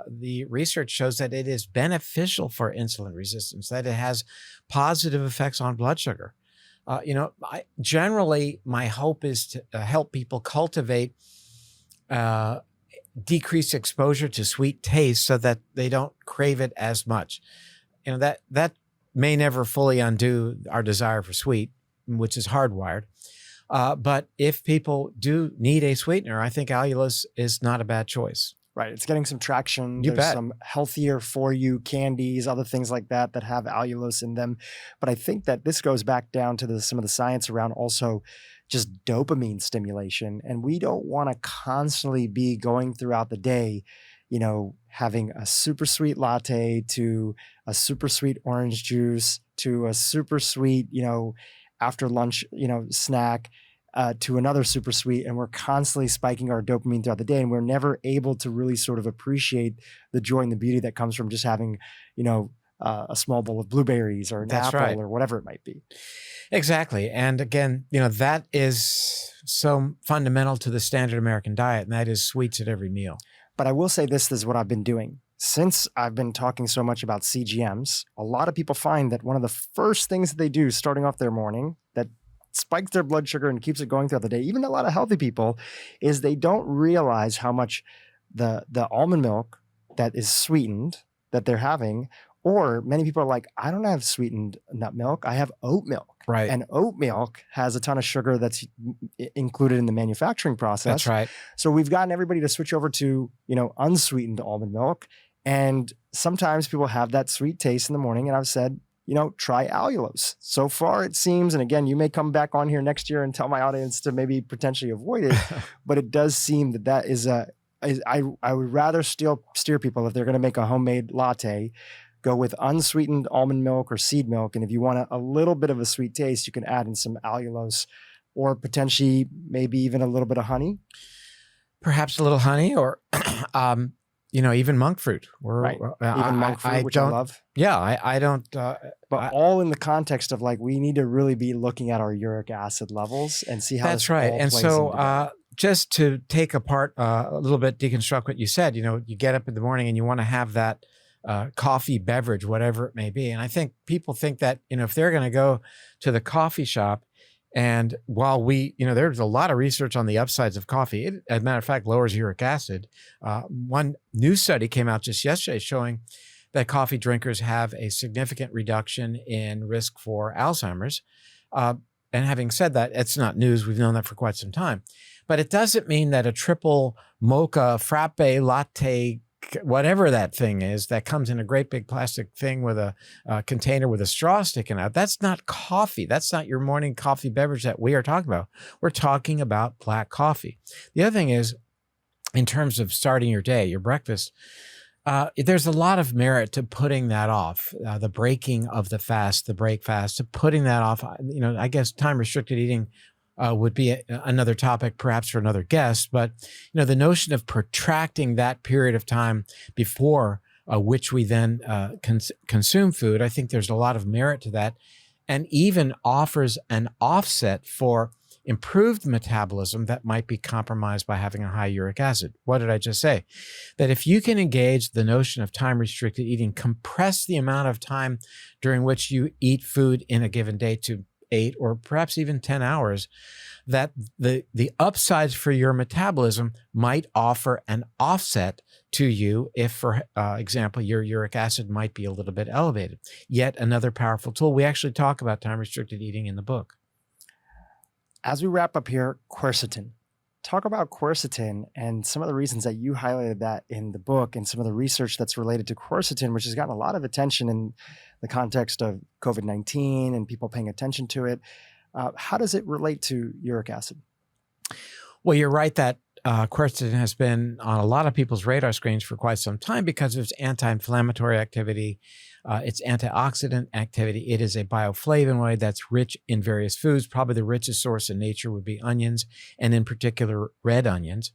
the research shows that it is beneficial for insulin resistance, that it has positive effects on blood sugar. Generally, my hope is to help people cultivate decreased exposure to sweet taste so that they don't crave it as much. That may never fully undo our desire for sweet, which is hardwired. But if people do need a sweetener, I think allulose is not a bad choice. Right. It's getting some traction. You There's bet. some healthier for you candies, other things like that have allulose in them. But I think that this goes back down to some of the science around also just dopamine stimulation. And we don't want to constantly be going throughout the day, having a super sweet latte to a super sweet orange juice to a super sweet, after lunch, snack, to another super sweet, and we're constantly spiking our dopamine throughout the day, and we're never able to really sort of appreciate the joy and the beauty that comes from just having, a small bowl of blueberries or an apple or whatever it might be. Exactly. And again, that is so fundamental to the standard American diet, and that is sweets at every meal. But I will say this is what I've been doing. Since I've been talking so much about CGMs, a lot of people find that one of the first things that they do starting off their morning that spikes their blood sugar and keeps it going throughout the day, even a lot of healthy people, is they don't realize how much the almond milk that is sweetened that they're having, or many people are like, I don't have sweetened nut milk, I have oat milk. Right. And oat milk has a ton of sugar that's included in the manufacturing process. That's right. So we've gotten everybody to switch over to, unsweetened almond milk. And sometimes people have that sweet taste in the morning. And I've said, try allulose. So far it seems, and again, you may come back on here next year and tell my audience to maybe potentially avoid it, but it does seem that is I would rather still steer people, if they're going to make a homemade latte, go with unsweetened almond milk or seed milk. And if you want a little bit of a sweet taste, you can add in some allulose or potentially maybe even a little bit of honey. Perhaps a little honey or, even monk fruit. Right. Even monk fruit, which I love. Yeah, I don't. But all in the context of we need to really be looking at our uric acid levels and see how that's right. all And plays so into just to take apart a little bit, deconstruct what you said, you get up in the morning and you want to have that coffee beverage, whatever it may be. And I think people think that, if they're going to go to the coffee shop, and while there's a lot of research on the upsides of coffee, it, as a matter of fact, lowers uric acid. One new study came out just yesterday showing that coffee drinkers have a significant reduction in risk for Alzheimer's. And having said that, it's not news. We've known that for quite some time. But it doesn't mean that a triple mocha, frappe, latte, whatever that thing is that comes in a great big plastic thing with a container with a straw sticking out, that's not coffee. That's not your morning coffee beverage that we are talking about. We're talking about black coffee. The other thing is, in terms of starting your day, your breakfast, there's a lot of merit to putting that off, the breaking of the fast, the break fast, to putting that off. I guess time-restricted eating would be another topic, perhaps for another guest. But, the notion of protracting that period of time before which we then consume food, I think there's a lot of merit to that, and even offers an offset for improved metabolism that might be compromised by having a high uric acid. What did I just say? That if you can engage the notion of time-restricted eating, compress the amount of time during which you eat food in a given day to 8 or perhaps even 10 hours, that the upsides for your metabolism might offer an offset to you if, for example, your uric acid might be a little bit elevated. Yet another powerful tool. We actually talk about time-restricted eating in the book. As we wrap up here, quercetin. Talk about quercetin and some of the reasons that you highlighted that in the book and some of the research that's related to quercetin, which has gotten a lot of attention in the context of COVID-19 and people paying attention to it. How does it relate to uric acid? Well, you're right that quercetin has been on a lot of people's radar screens for quite some time because of its anti-inflammatory activity, its antioxidant activity. It is a bioflavonoid that's rich in various foods. Probably the richest source in nature would be onions, and in particular, red onions.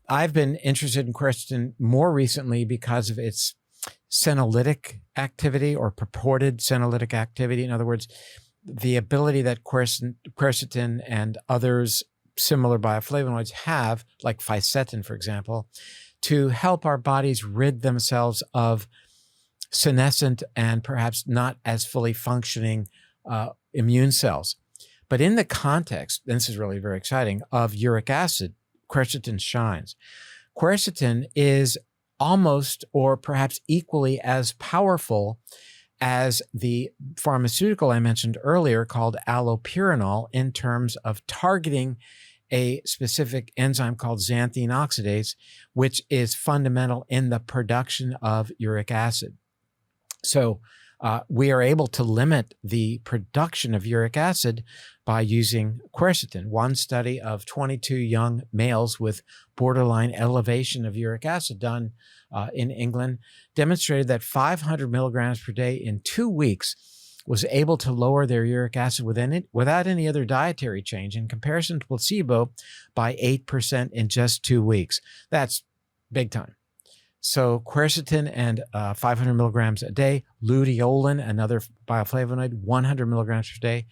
I've been interested in quercetin more recently because of its senolytic activity, or purported senolytic activity. In other words, the ability that quercetin and others similar bioflavonoids have, like fisetin, for example, to help our bodies rid themselves of senescent and perhaps not as fully functioning immune cells. But in the context, and this is really very exciting, of uric acid, quercetin shines. Quercetin is almost or perhaps equally as powerful as the pharmaceutical I mentioned earlier called allopurinol in terms of targeting a specific enzyme called xanthine oxidase, which is fundamental in the production of uric acid. So we are able to limit the production of uric acid by using quercetin. One study of 22 young males with borderline elevation of uric acid done in England demonstrated that 500 milligrams per day in 2 weeks was able to lower their uric acid without any other dietary change in comparison to placebo by 8% in just 2 weeks. That's big time. So quercetin and 500 milligrams a day, luteolin, another bioflavonoid, 100 milligrams per day.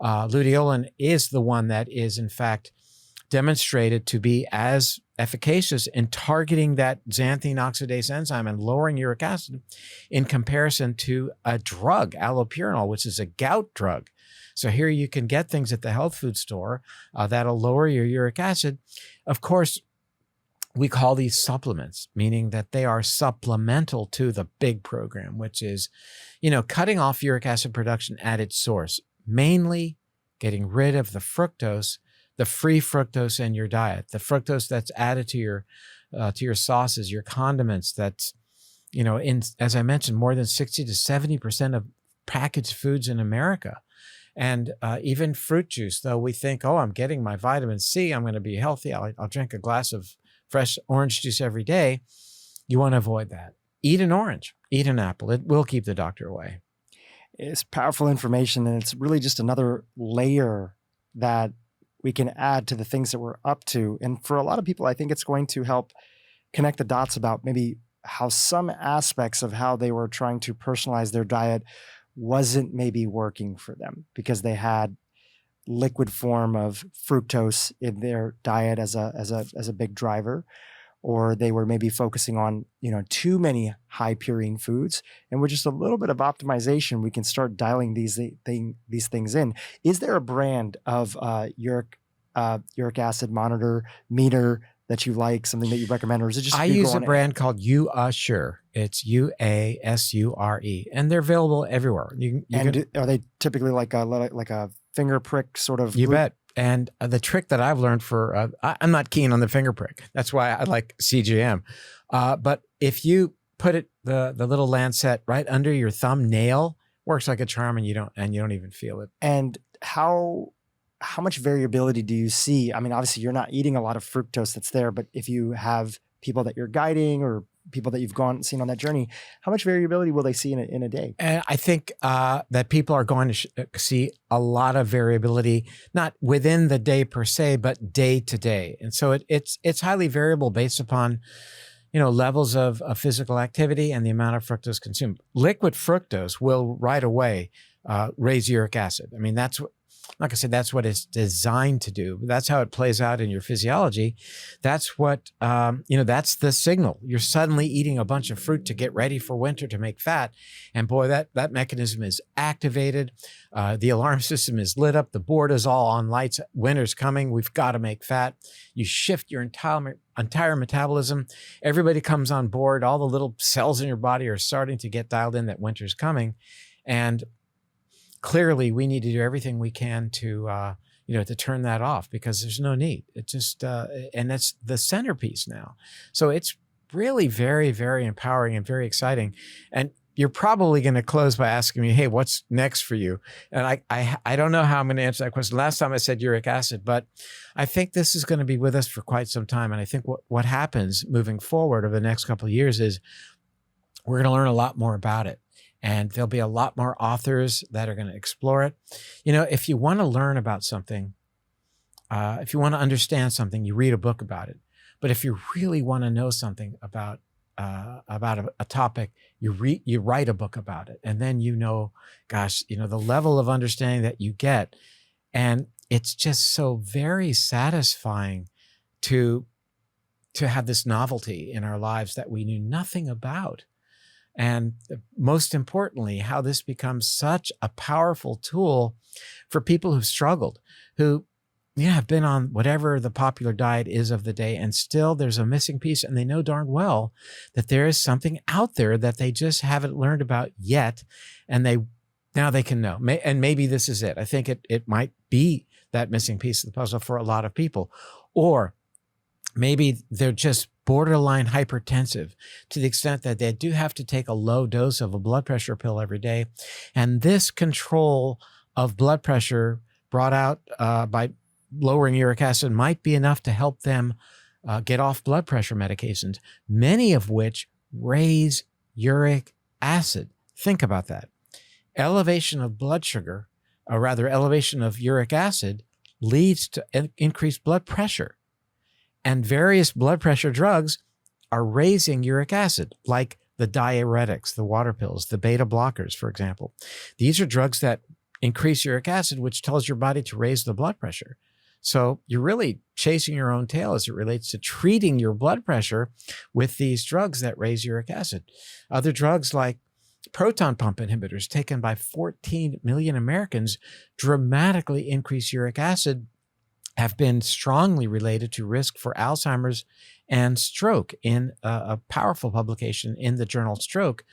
Luteolin is the one that is in fact demonstrated to be as efficacious in targeting that xanthine oxidase enzyme and lowering uric acid in comparison to a drug, allopurinol, which is a gout drug. So here you can get things at the health food store that'll lower your uric acid. Of course, we call these supplements, meaning that they are supplemental to the big program, which is, cutting off uric acid production at its source, mainly getting rid of the fructose, the free fructose in your diet, the fructose that's added to your sauces, your condiments. That's, as I mentioned, more than 60 to 70% of packaged foods in America. And even fruit juice, though we think, I'm getting my vitamin C, I'm going to be healthy, I'll drink a glass of fresh orange juice every day. You want to avoid that. Eat an orange, eat an apple. It will keep the doctor away. It's powerful information, and it's really just another layer that we can add to the things that we're up to. And for a lot of people, I think it's going to help connect the dots about maybe how some aspects of how they were trying to personalize their diet wasn't maybe working for them because they had liquid form of fructose in their diet as a big driver, or they were maybe focusing on too many high purine foods. And with just a little bit of optimization, we can start dialing these things in. Is there a brand of uric acid meter that you like, something that you recommend, or is it just? I use a brand called UAssure. It's UASURE, and they're available everywhere. Are they typically like a finger prick sort of? You bet. And the trick that I've learned I'm not keen on the finger prick. That's why I like CGM. But if you put the little lancet right under your thumbnail, works like a charm, and you don't even feel it. And how much variability do you see? I mean, obviously you're not eating a lot of fructose that's there, but if you have people that you're guiding or people that you've seen on that journey, how much variability will they see in a day? And I think that people are going to see a lot of variability, not within the day per se, but day to day. And so it's highly variable based upon, levels of physical activity and the amount of fructose consumed. Liquid fructose will right away raise uric acid. I mean, that's what it's designed to do. That's how it plays out in your physiology. That's what, that's the signal. You're suddenly eating a bunch of fruit to get ready for winter to make fat. And boy, that mechanism is activated. The alarm system is lit up. The board is all on lights. Winter's coming. We've got to make fat. You shift your entire metabolism. Everybody comes on board. All the little cells in your body are starting to get dialed in that winter's coming. And clearly, we need to do everything we can to turn that off because there's no need. It just, and that's the centerpiece now. So it's really very, very empowering and very exciting. And you're probably going to close by asking me, hey, what's next for you? And I don't know how I'm going to answer that question. Last time I said uric acid, but I think this is going to be with us for quite some time. And I think what happens moving forward over the next couple of years is we're going to learn a lot more about it. And there'll be a lot more authors that are going to explore it. You know, if you want to learn about something, if you want to understand something, you read a book about it. But if you really want to know something about a topic, you write a book about it, and then gosh, the level of understanding that you get, and it's just so very satisfying to have this novelty in our lives that we knew nothing about, and most importantly, how this becomes such a powerful tool for people who've struggled, who have been on whatever the popular diet is of the day, and still there's a missing piece, and they know darn well that there is something out there that they just haven't learned about yet, and now they can know. And maybe this is it. I think it might be that missing piece of the puzzle for a lot of people. Or maybe they're just borderline hypertensive to the extent that they do have to take a low dose of a blood pressure pill every day. And this control of blood pressure brought out by lowering uric acid might be enough to help them get off blood pressure medications, many of which raise uric acid. Think about that. Elevation of blood sugar, or rather elevation of uric acid, leads to increased blood pressure. And various blood pressure drugs are raising uric acid, like the diuretics, the water pills, the beta blockers, for example. These are drugs that increase uric acid, which tells your body to raise the blood pressure. So you're really chasing your own tail as it relates to treating your blood pressure with these drugs that raise uric acid. Other drugs like proton pump inhibitors taken by 14 million Americans dramatically increase uric acid, have been strongly related to risk for Alzheimer's and stroke in a powerful publication in the journal Stroke.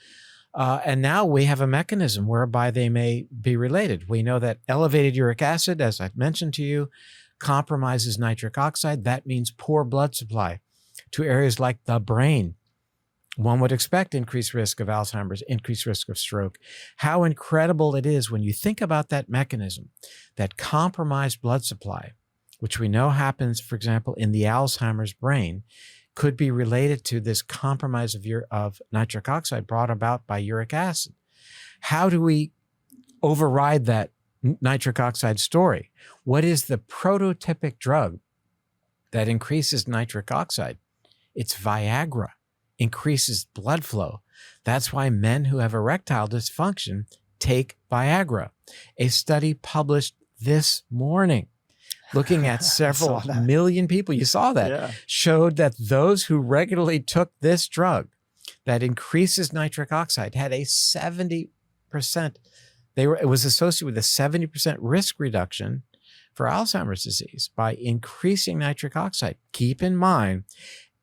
And now we have a mechanism whereby they may be related. We know that elevated uric acid, as I've mentioned to you, compromises nitric oxide. That means poor blood supply to areas like the brain. One would expect increased risk of Alzheimer's, increased risk of stroke. How incredible it is when you think about that mechanism, that compromised blood supply, which we know happens, for example, in the Alzheimer's brain, could be related to this compromise of nitric oxide brought about by uric acid. How do we override that nitric oxide story? What is the prototypic drug that increases nitric oxide? It's Viagra, increases blood flow. That's why men who have erectile dysfunction take Viagra. A study published this morning, looking at several million people, you saw that, Yeah. showed that those who regularly took this drug that increases nitric oxide had a 70%, it was associated with a 70% risk reduction for Alzheimer's disease by increasing nitric oxide. Keep in mind,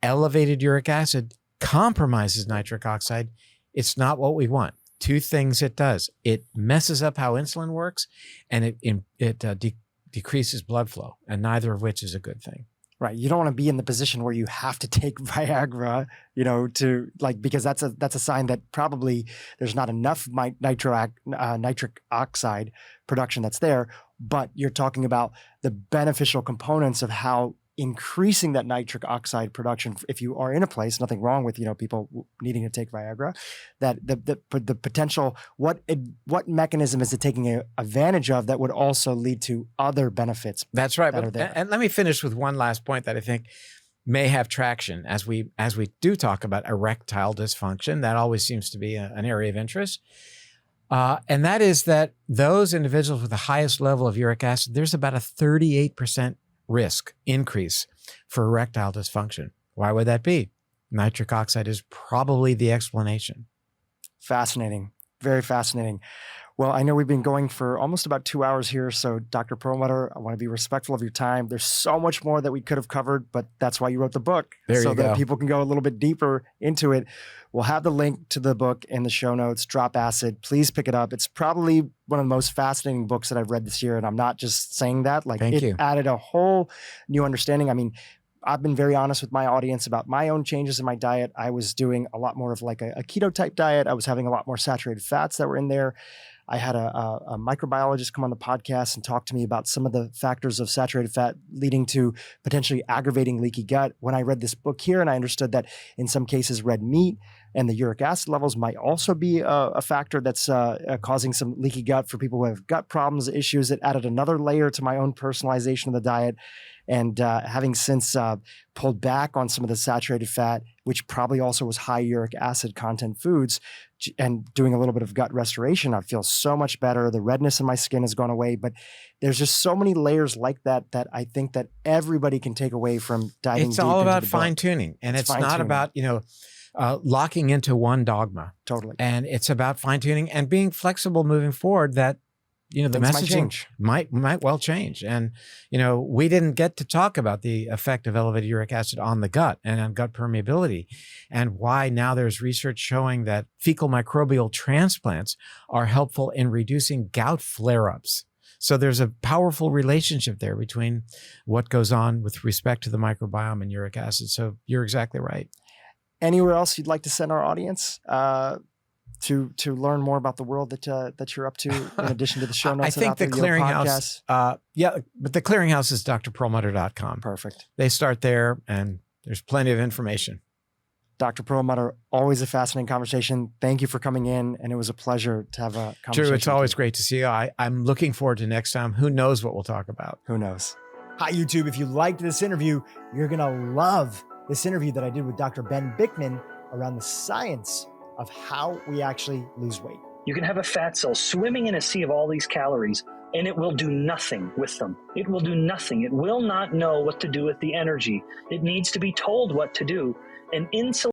elevated uric acid compromises nitric oxide. It's not what we want. Two things it does. It messes up how insulin works, and it decreases blood flow, and neither of which is a good thing. Right. You don't want to be in the position where you have to take Viagra, because that's a sign that probably there's not enough nitric oxide production that's there. But you're talking about the beneficial components of how increasing that nitric oxide production, if you are in a place, nothing wrong with, people needing to take Viagra, that the potential, what mechanism is it taking advantage of that would also lead to other benefits? That's right. That are there. And let me finish with one last point that I think may have traction as we do talk about erectile dysfunction. That always seems to be an area of interest. And that is that those individuals with the highest level of uric acid, there's about a 38% risk increase for erectile dysfunction. Why would that be? Nitric oxide is probably the explanation. Fascinating. Very fascinating. Well, I know we've been going for almost about 2 hours here. So Dr. Perlmutter, I want to be respectful of your time. There's so much more that we could have covered, but that's why you wrote the book. So that people can go a little bit deeper into it. We'll have the link to the book in the show notes, Drop Acid. Please pick it up. It's probably one of the most fascinating books that I've read this year. And I'm not just saying that. Thank you. Added a whole new understanding. I mean, I've been very honest with my audience about my own changes in my diet. I was doing a lot more of like a keto type diet. I was having a lot more saturated fats that were in there. I had a microbiologist come on the podcast and talk to me about some of the factors of saturated fat leading to potentially aggravating leaky gut. When I read this book here and I understood that in some cases red meat and the uric acid levels might also be a factor that's causing some leaky gut for people who have gut problems, issues, it added another layer to my own personalization of the diet. And having since pulled back on some of the saturated fat, which probably also was high uric acid content foods, and doing a little bit of gut restoration, I feel so much better. The redness in my skin has gone away. But there's just so many layers like that I think that everybody can take away from diving deep. It's all about into the fine tuning, and it's not about locking into one dogma. Totally. And it's about fine tuning and being flexible moving forward. That the messaging might well change. And, we didn't get to talk about the effect of elevated uric acid on the gut and on gut permeability, and why now there's research showing that fecal microbial transplants are helpful in reducing gout flare-ups. So there's a powerful relationship there between what goes on with respect to the microbiome and uric acid. So you're exactly right. Anywhere else you'd like to send our audience to learn more about the world that you're up to, in addition to the show notes? I think the clearinghouse, but the clearinghouse is drperlmutter.com. Perfect. They start there, and there's plenty of information. Dr. Perlmutter, always a fascinating conversation. Thank you for coming in, and it was a pleasure to have a conversation. Drew, it's always great to see you. I'm looking forward to next time. Who knows what we'll talk about? Who knows? Hi, YouTube. If you liked this interview, you're going to love this interview that I did with Dr. Ben Bickman around the science of how we actually lose weight. You can have a fat cell swimming in a sea of all these calories, and it will do nothing with them. It will do nothing. It will not know what to do with the energy. It needs to be told what to do. And insulin